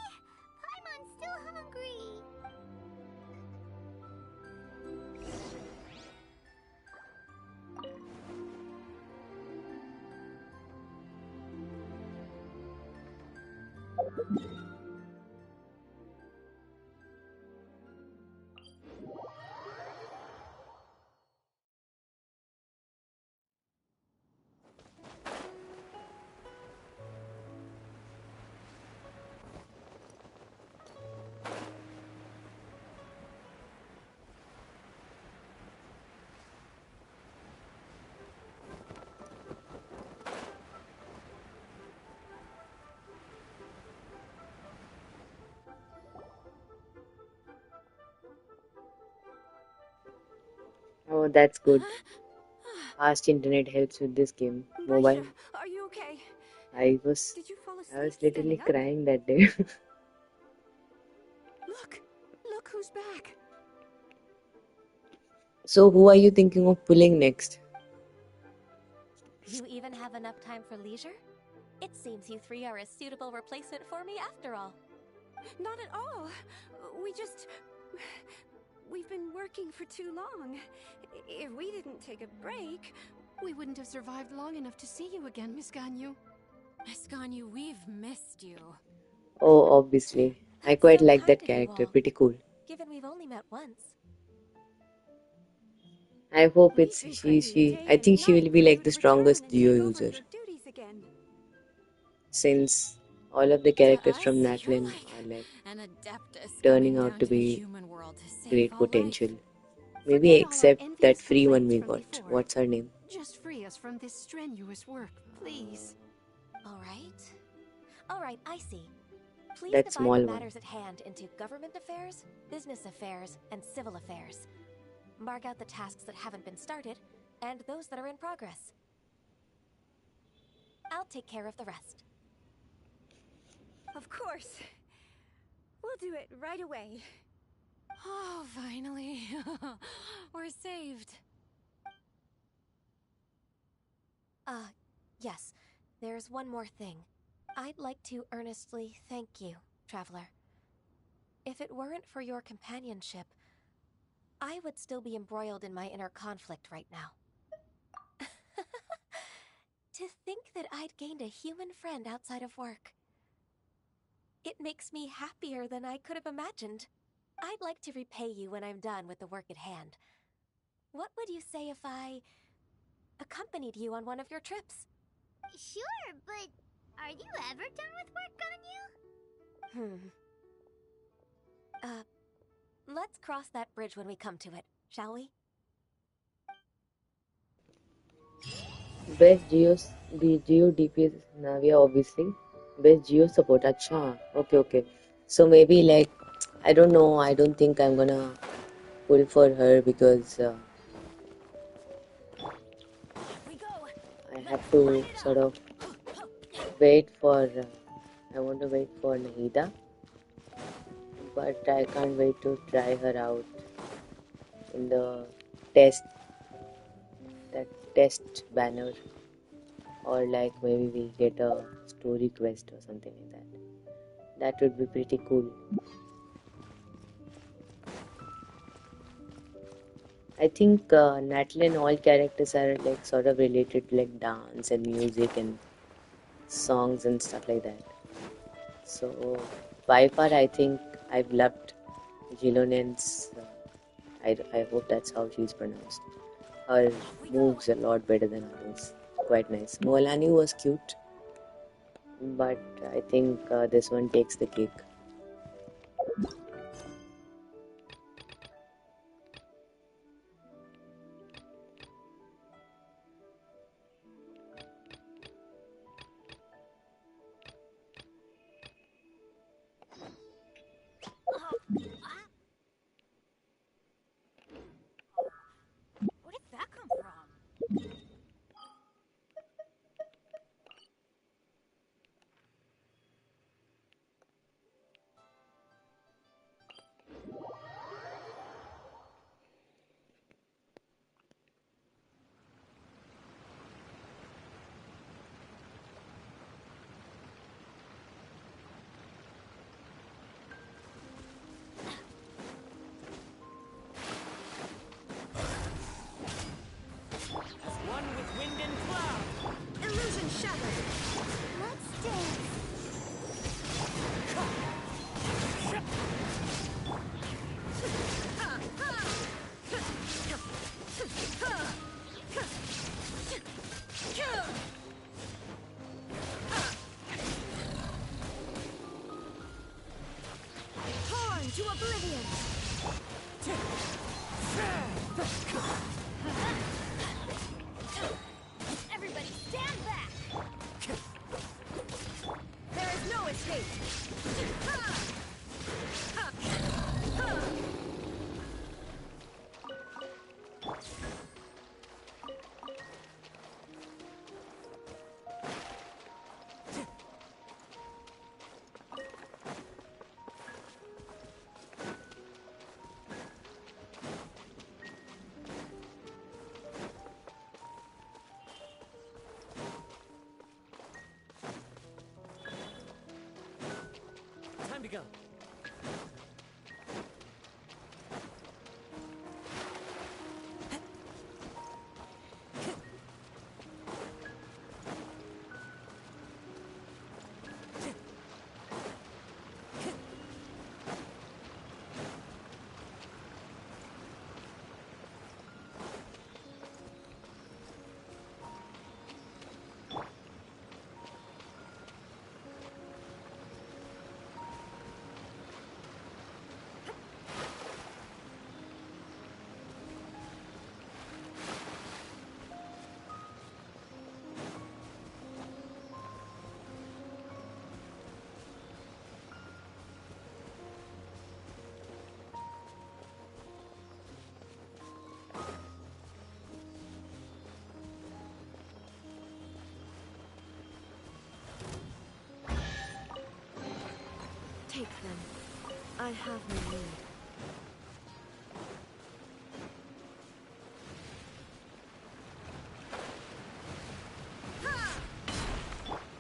Paimon's still hungry. Oh, that's good. Fast internet helps with this game. Mobile. Are you okay? I was Did you fall I asleep was literally standing up? crying that day. Look who's back. So who are you thinking of pulling next? You even have enough time for leisure? It seems you three are a suitable replacement for me after all. Not at all. We've been working for too long. If we didn't take a break, We wouldn't have survived long enough to see you again, Miss Ganyu. Miss Ganyu, we've missed you. Oh, obviously. I quite like that character. Pretty cool. Given we've only met once. I hope it's she. I think she will be like the strongest Geo user. Since all of the characters from Natlin are like An adeptus turning coming out down to to the be human world to save great all potential. life. Maybe except that free one we got. What's her name? Just free us from this strenuous work, please. All right. All right, I see. Please That divide small the one. matters at hand into government affairs, business affairs, and civil affairs. Mark out the tasks that haven't been started, and those that are in progress. I'll take care of the rest. Of course. We'll do it right away. Oh, finally. We're saved. Yes. There's one more thing. I'd like to earnestly thank you, Traveler. If it weren't for your companionship, I would still be embroiled in my inner conflict right now. To think that I'd gained a human friend outside of work. It makes me happier than I could have imagined. I'd like to repay you when I'm done with the work at hand. What would you say if I accompanied you on one of your trips? Sure, but are you ever done with work on you? Let's cross that bridge when we come to it, shall we? Best Geo DPS Navia, obviously. Best Geo support. Acha. Okay. So maybe like, I don't know. I don't think I'm gonna pull for her because I have to sort of wait for. I want to wait for Nahida, but I can't wait to try her out in the test. That test banner, or like maybe we get a story quest or something like that. That would be pretty cool. I think Natalie and all characters are like sort of related to like dance and music and songs and stuff like that. So by far I think I've loved Gilonen's I hope that's how she's pronounced. Her moves a lot better than others. Quite nice. Molani was cute, but I think this one takes the cake. Where did that come from? As one with wind and cloud. Illusion shattered. Let's dance. Torn to oblivion. Everybody stand back! There is no escape. Time to go. have no need.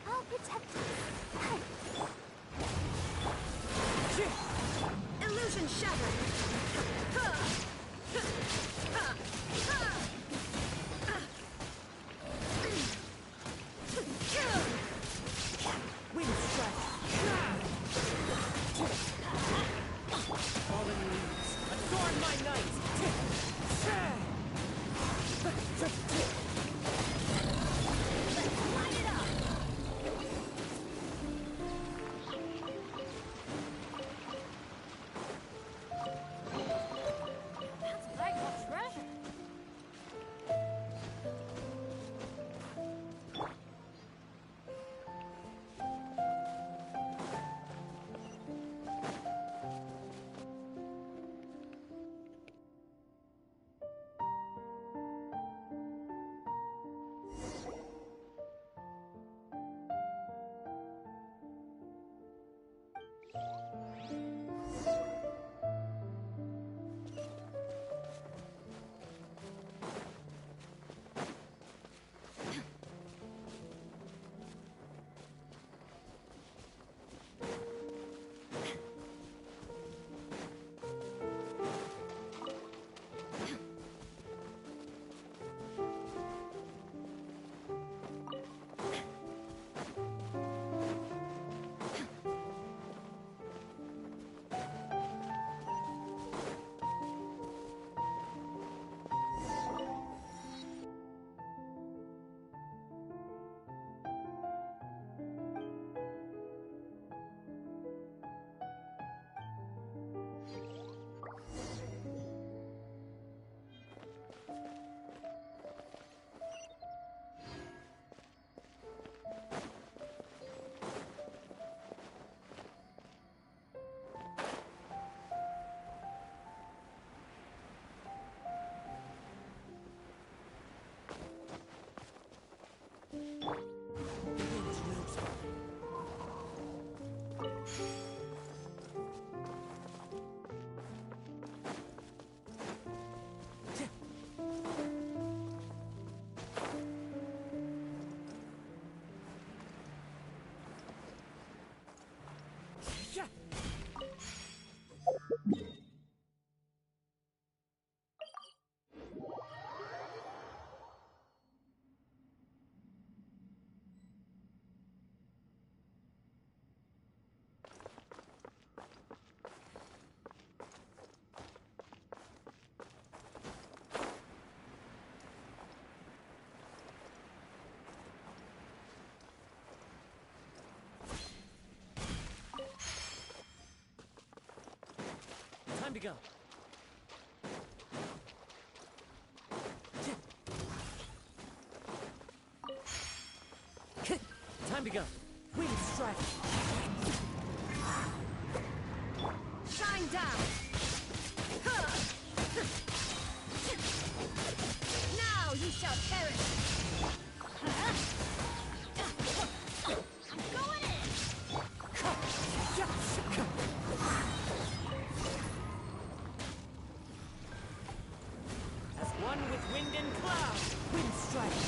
I'll protect you. Illusion shattered. Wind strike! Fallen leaves, adorn my night! Light it up! That's what I call treasure. Time to go. Time to go. Wind strike. Shine down. Now you shall perish. I'm going in! As one with wind and cloud. Wind strike.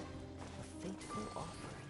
A fateful offering.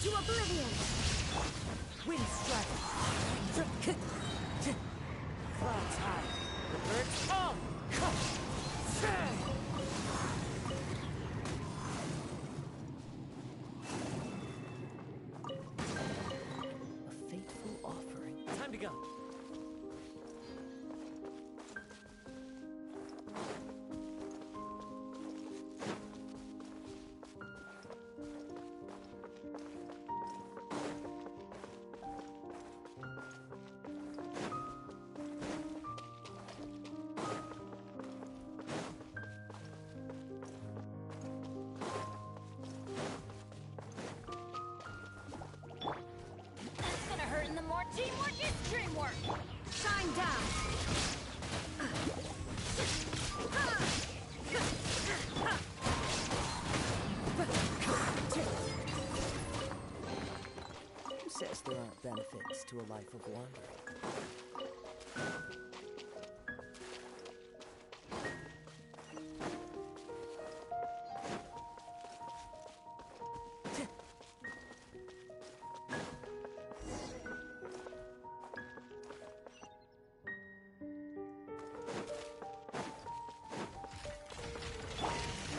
to oblivion! Wind strike! Clouds high, the birds come! A fateful offering. Time to go. That's gonna hurt in the more teamwork is dreamwork! Shine down! Who says there aren't benefits to a life of wandering?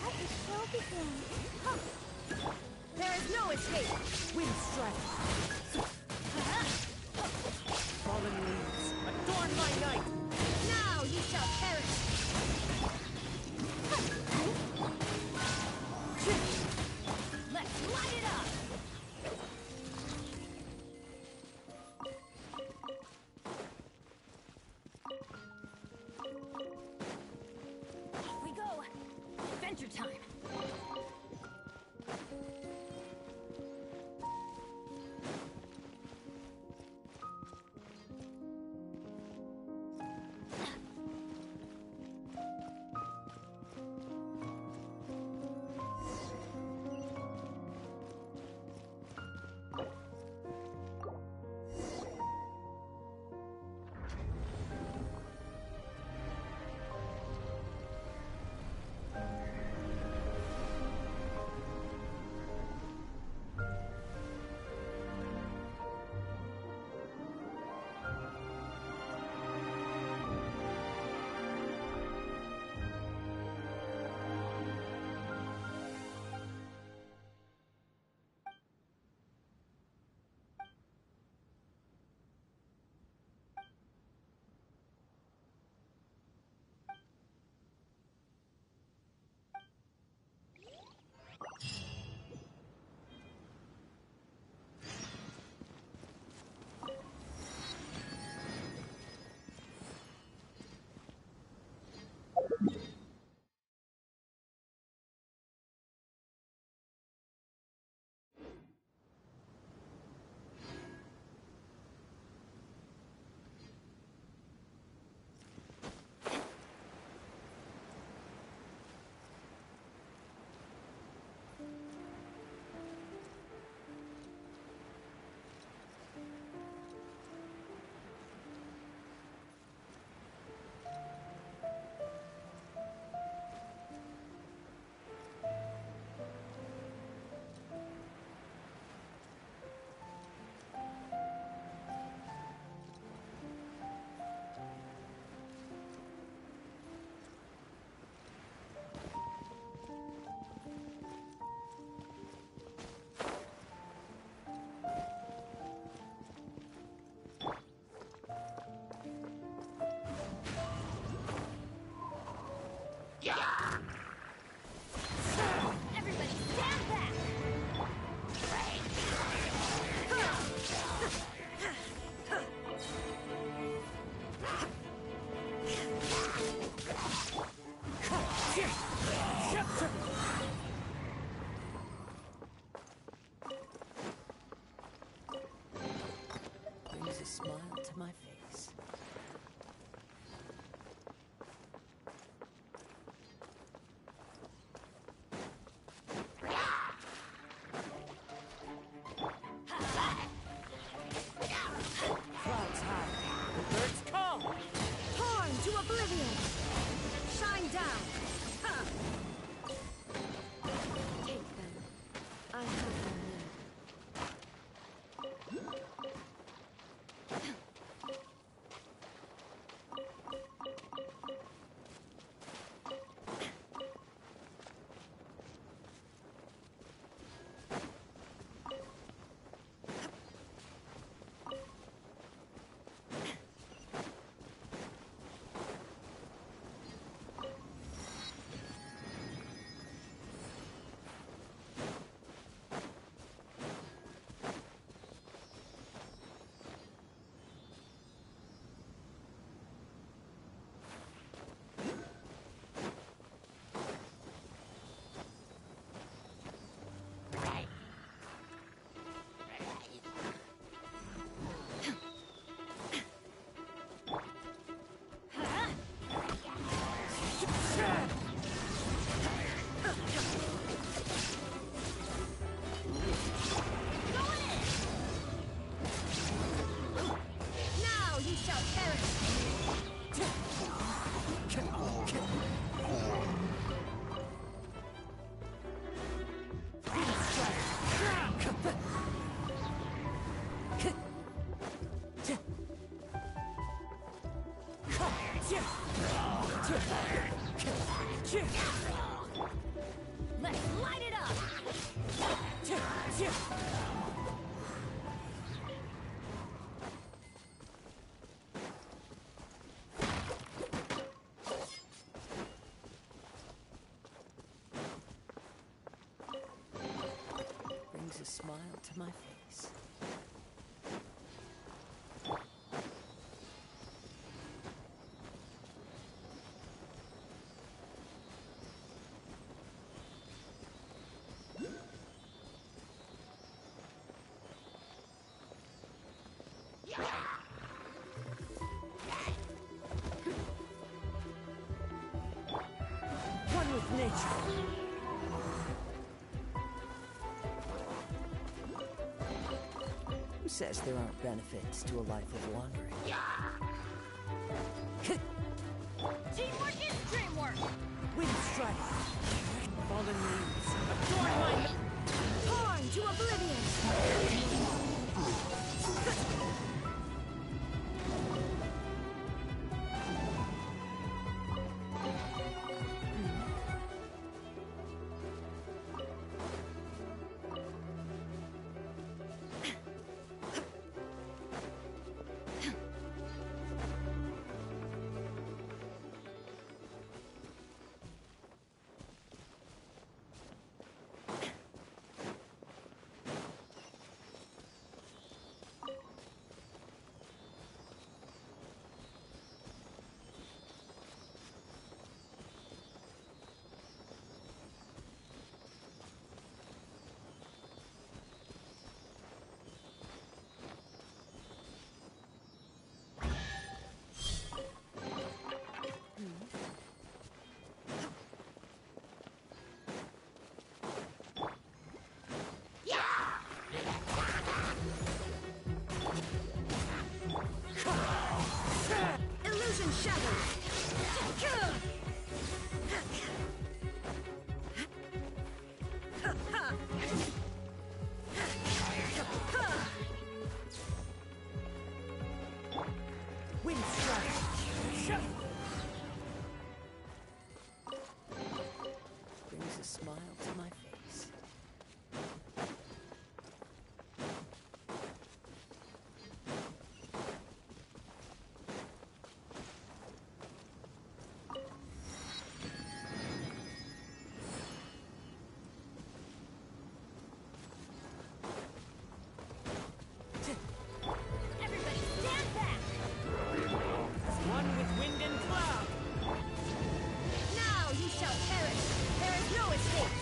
Let the show begin. There is no escape! Wind strike! Fallen leaves, adorn my night! Now you shall perish! Let's light it up! Off we go! Adventure time! Brings a smile to my face. One with nature. Who says there aren't benefits to a life of wandering? Teamwork is dreamwork! Wind strike! Fallen leaves, adorn my... Torn to oblivion! Illusion shattered! Wind strike! Brings a smile to my face. Everybody stand back! One with wind and cloud! Now you shall perish! There is no escape!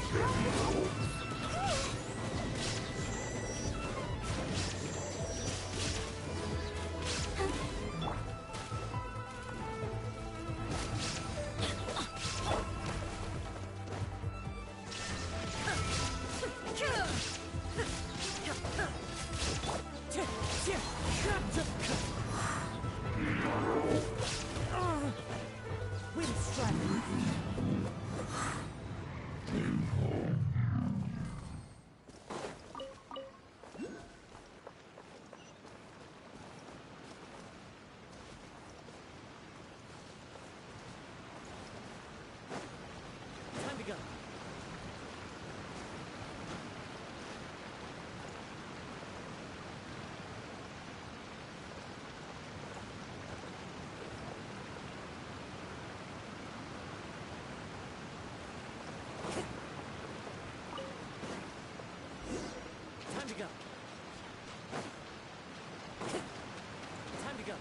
Wind strike! Time to go. Time to go. Time to go.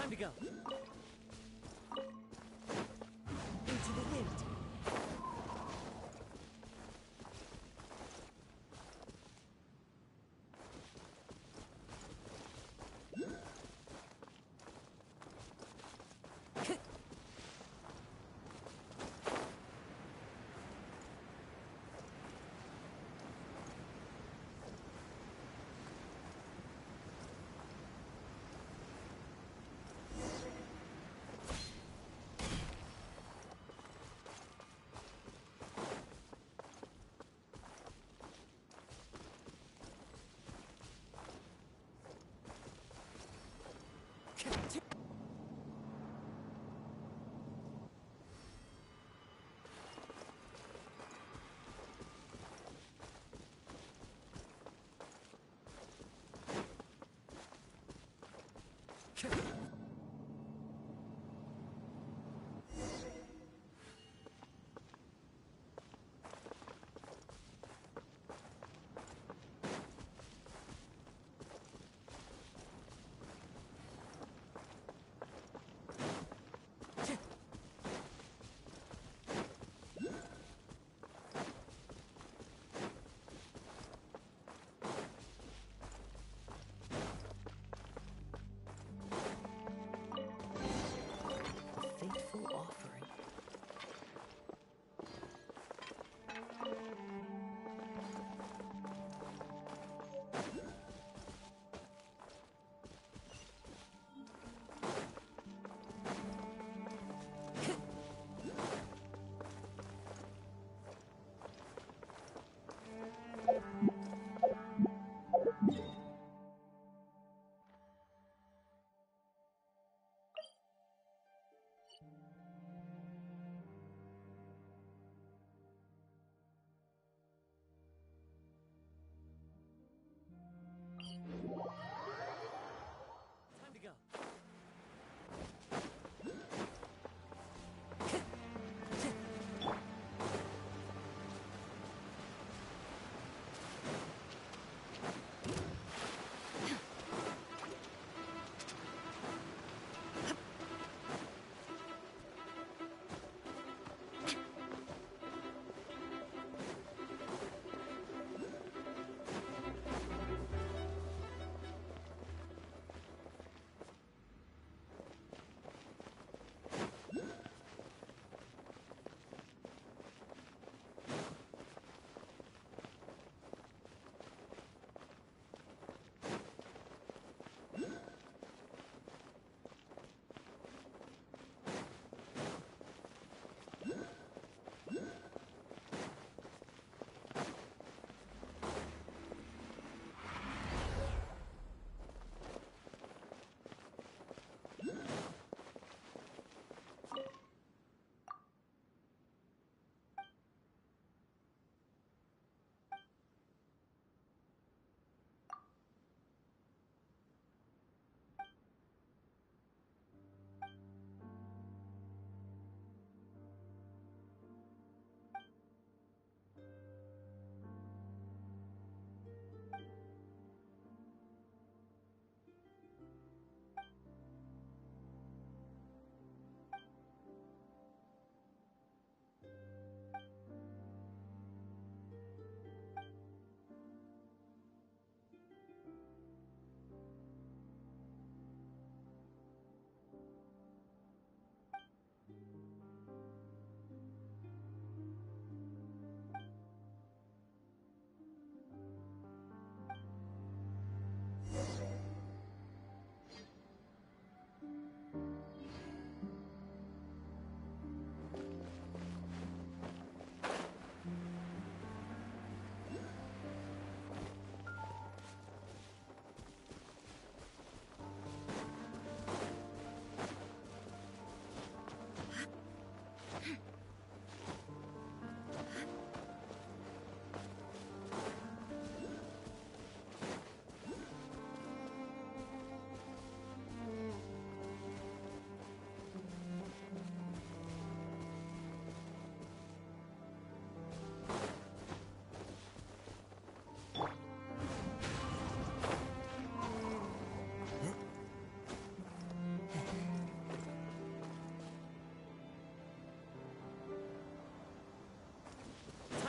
Time to go. Into the wind.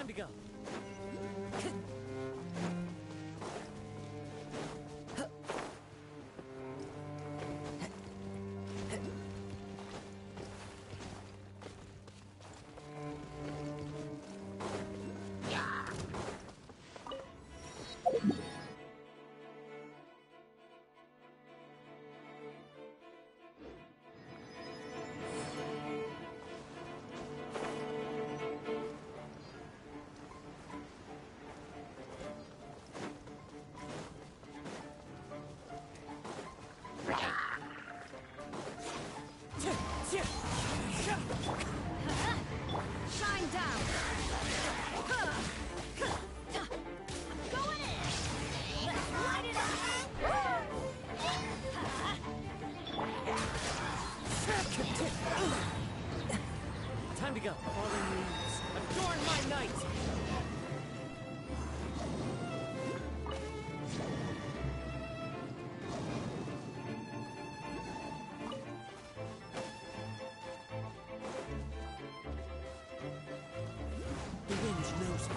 Time to go. Shine down! Going in! Let's light it up! Time to go. Fallen leaves, adorn my night! The wind knows me.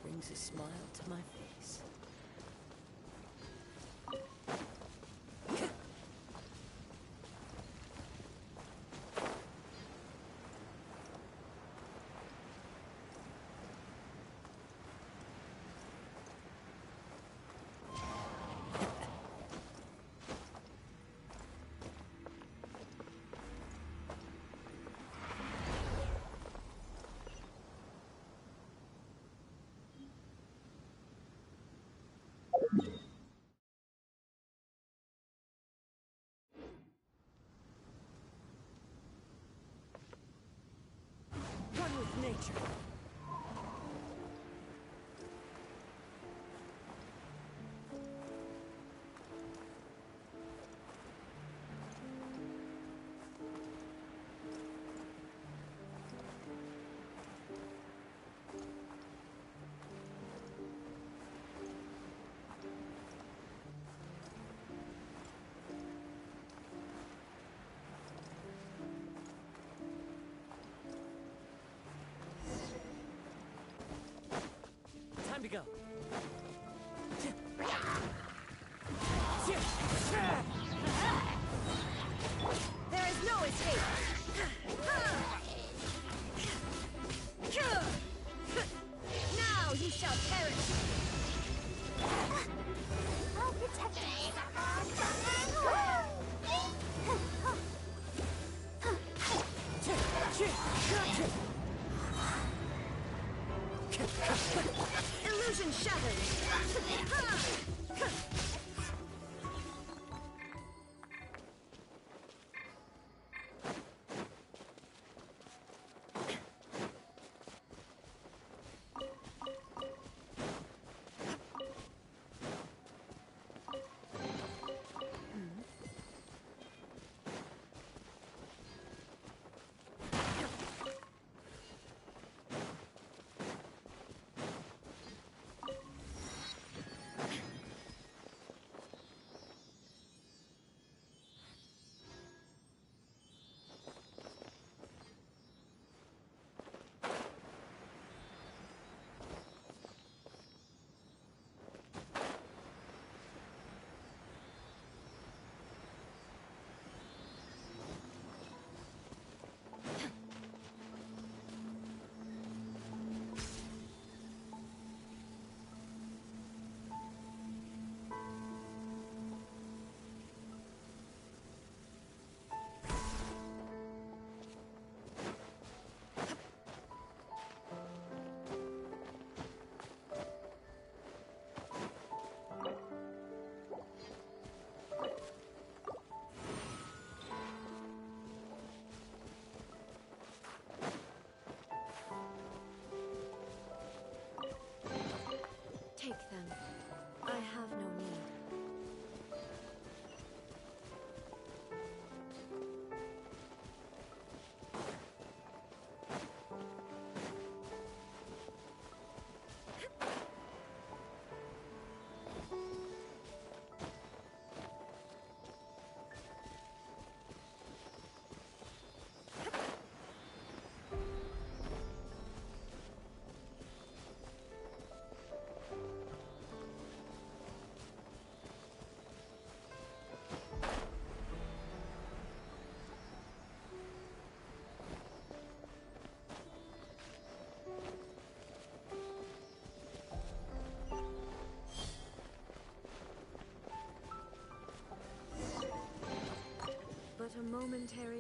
Brings a smile to my face. One with nature. Time to go. There is no escape! Now you shall perish! I'll protect you. Illusion shattered!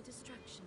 destruction.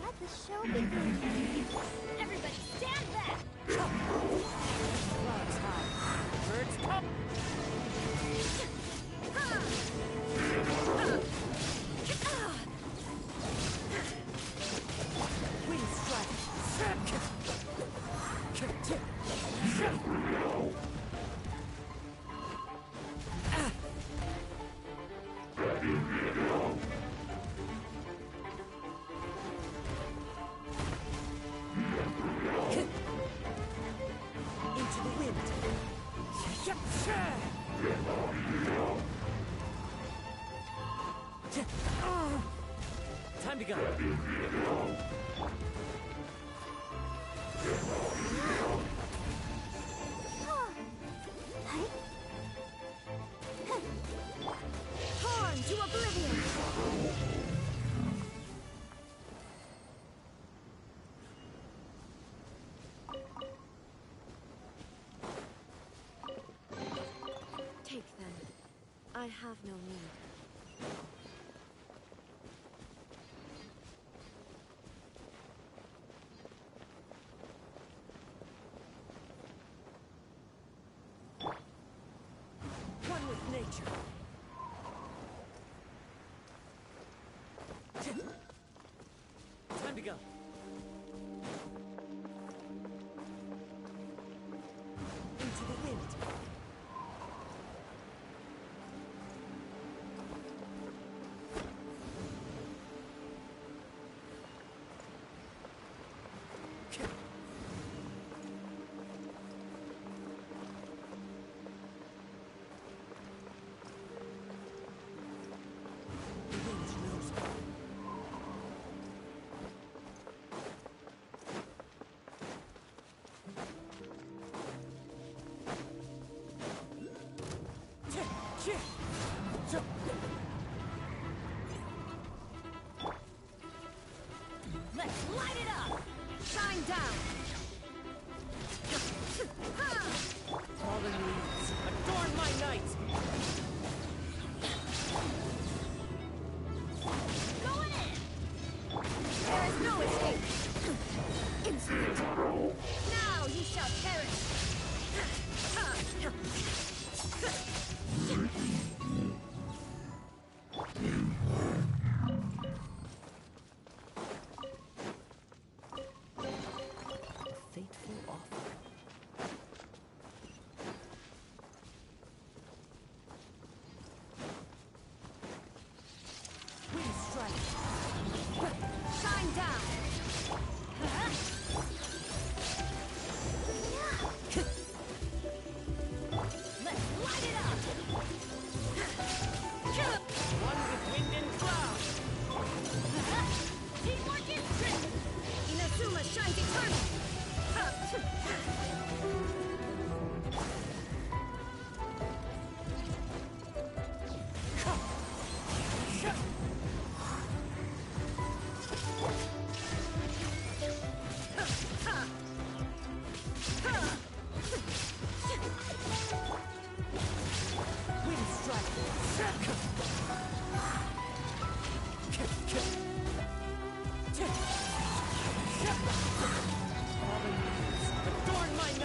Let the show begin. Everybody stand back! Clouds high. Birds come! Wind strike! Into the wind! Time to go! Torn to oblivion! Take them. I have no need. One with nature. Time to go. Into the wind. The wind knows me. Let's light it up! Shine down! Fallen leaves, adorn my night! Going in! There is no escape! Insolent! Now you shall perish!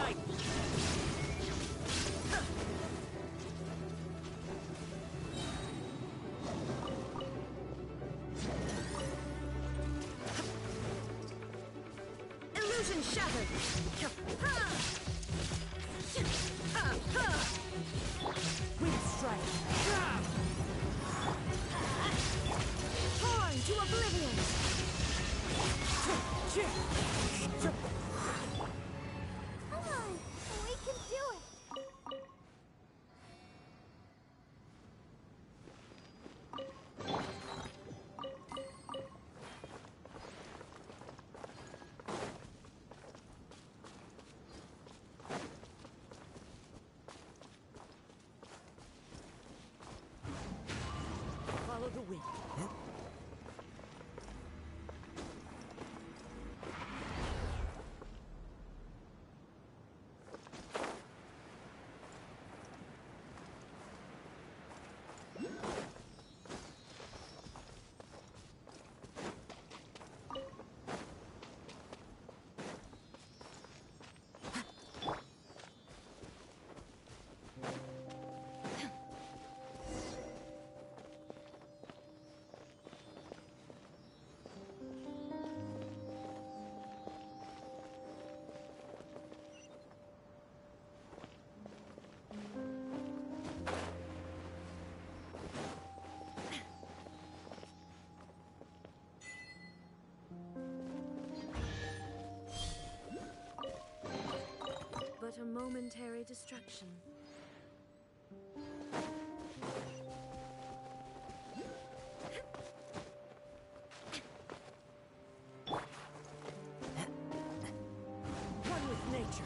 night! Illusion shattered! Wind strike! Torn to oblivion! Come on, we can do it! Follow the wind. But a momentary distraction. One with nature.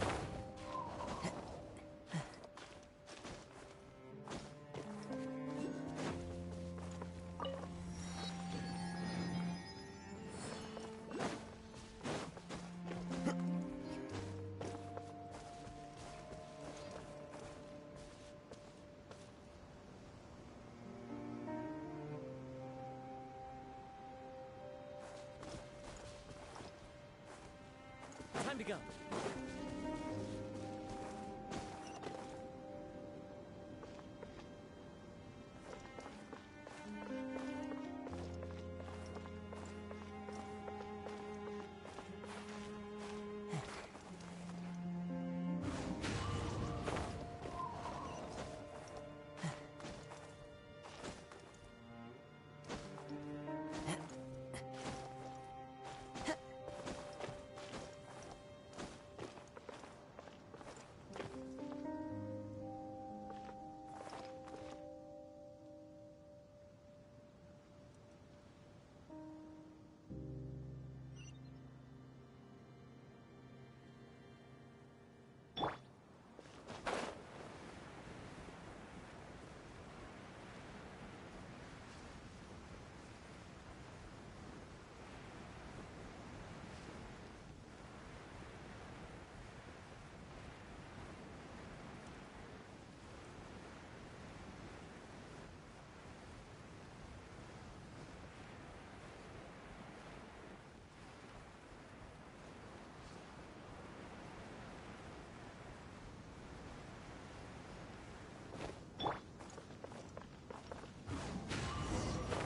Time to go.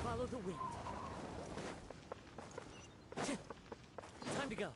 Follow the wind. Time to go.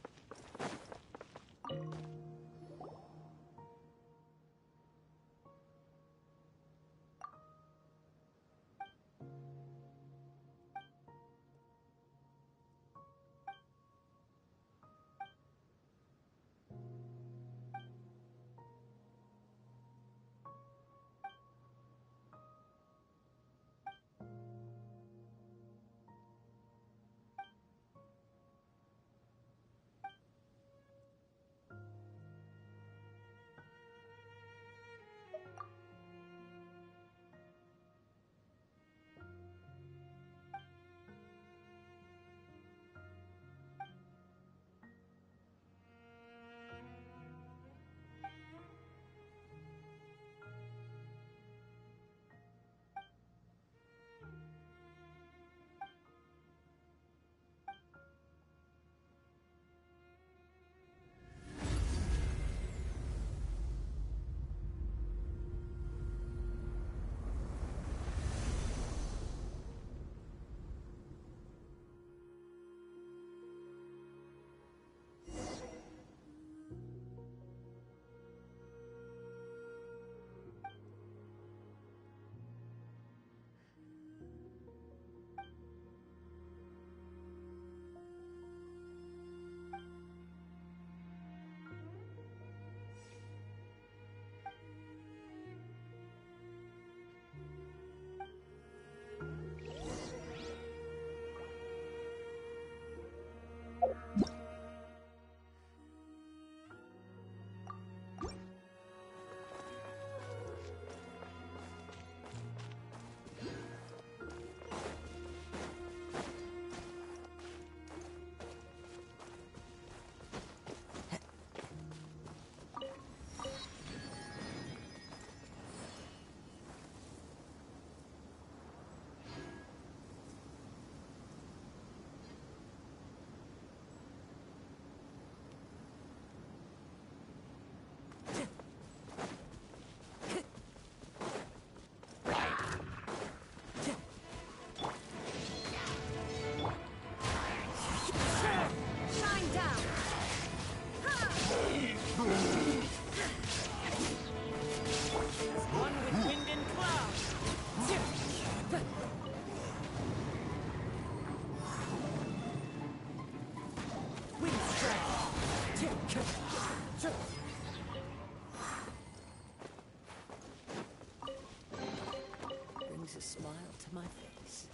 Brings a smile to my face.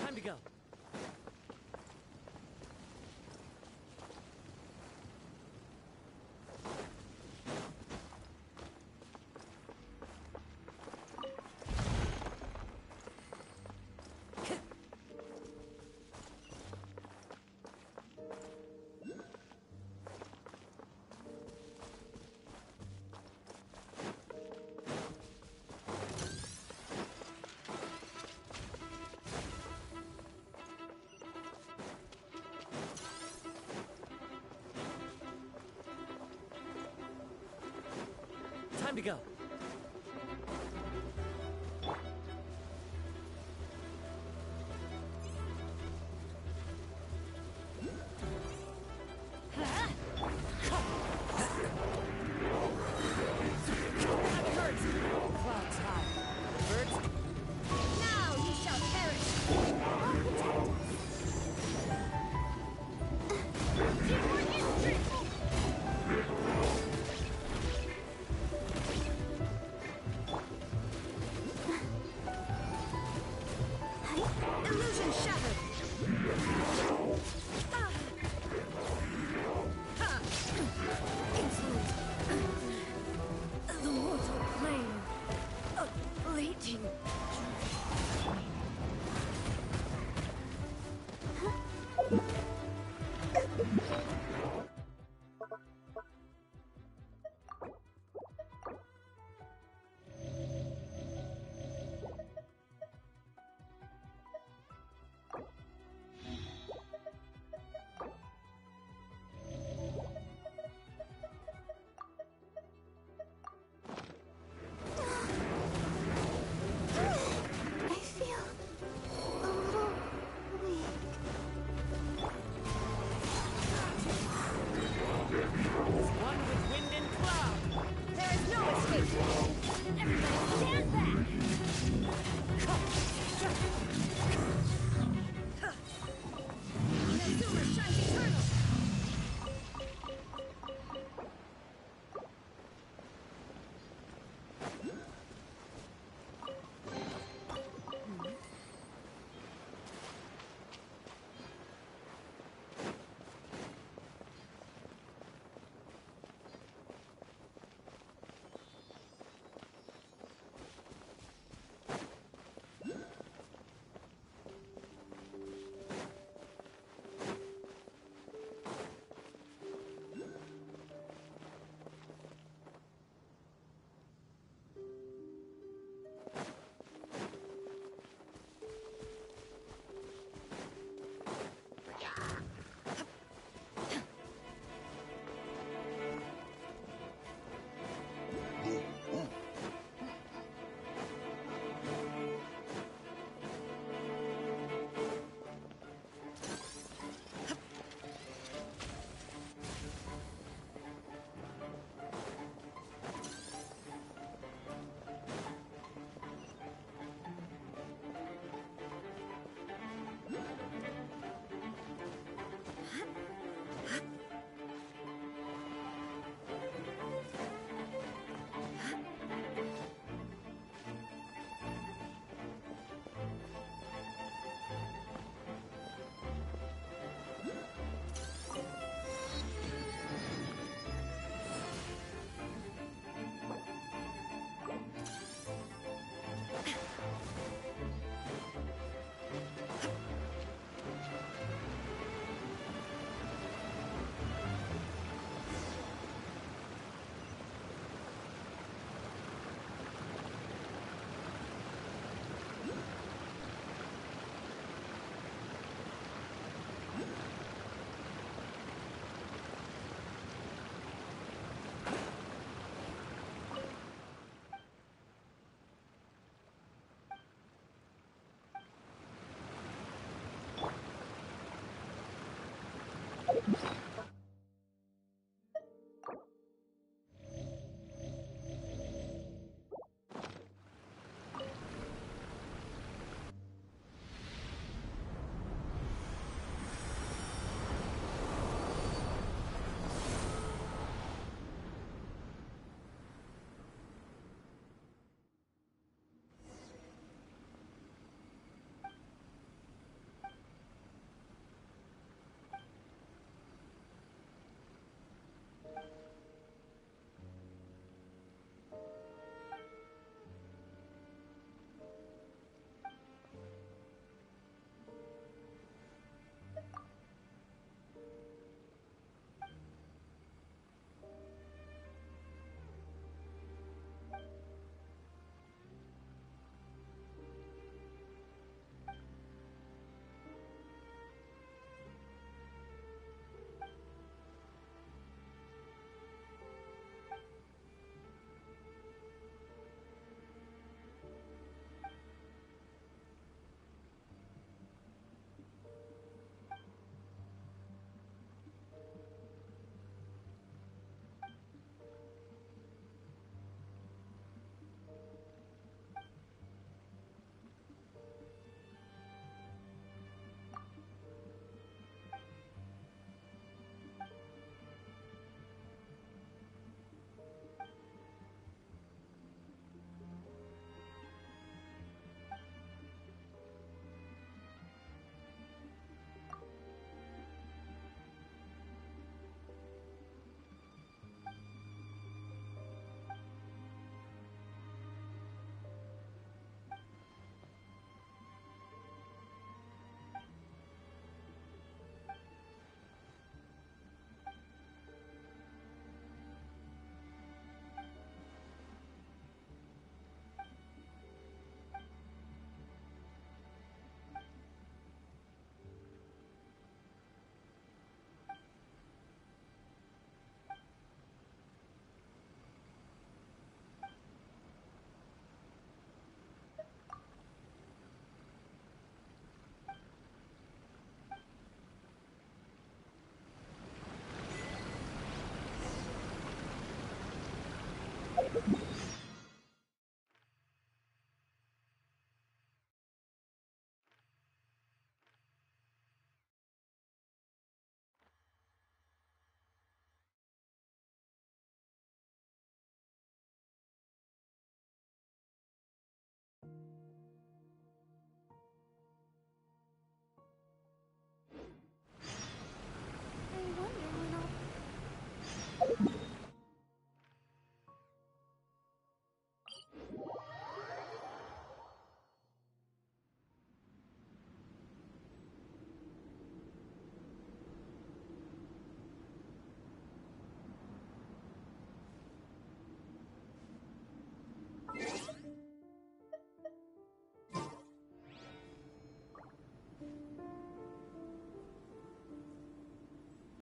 Time to go. Time to go. you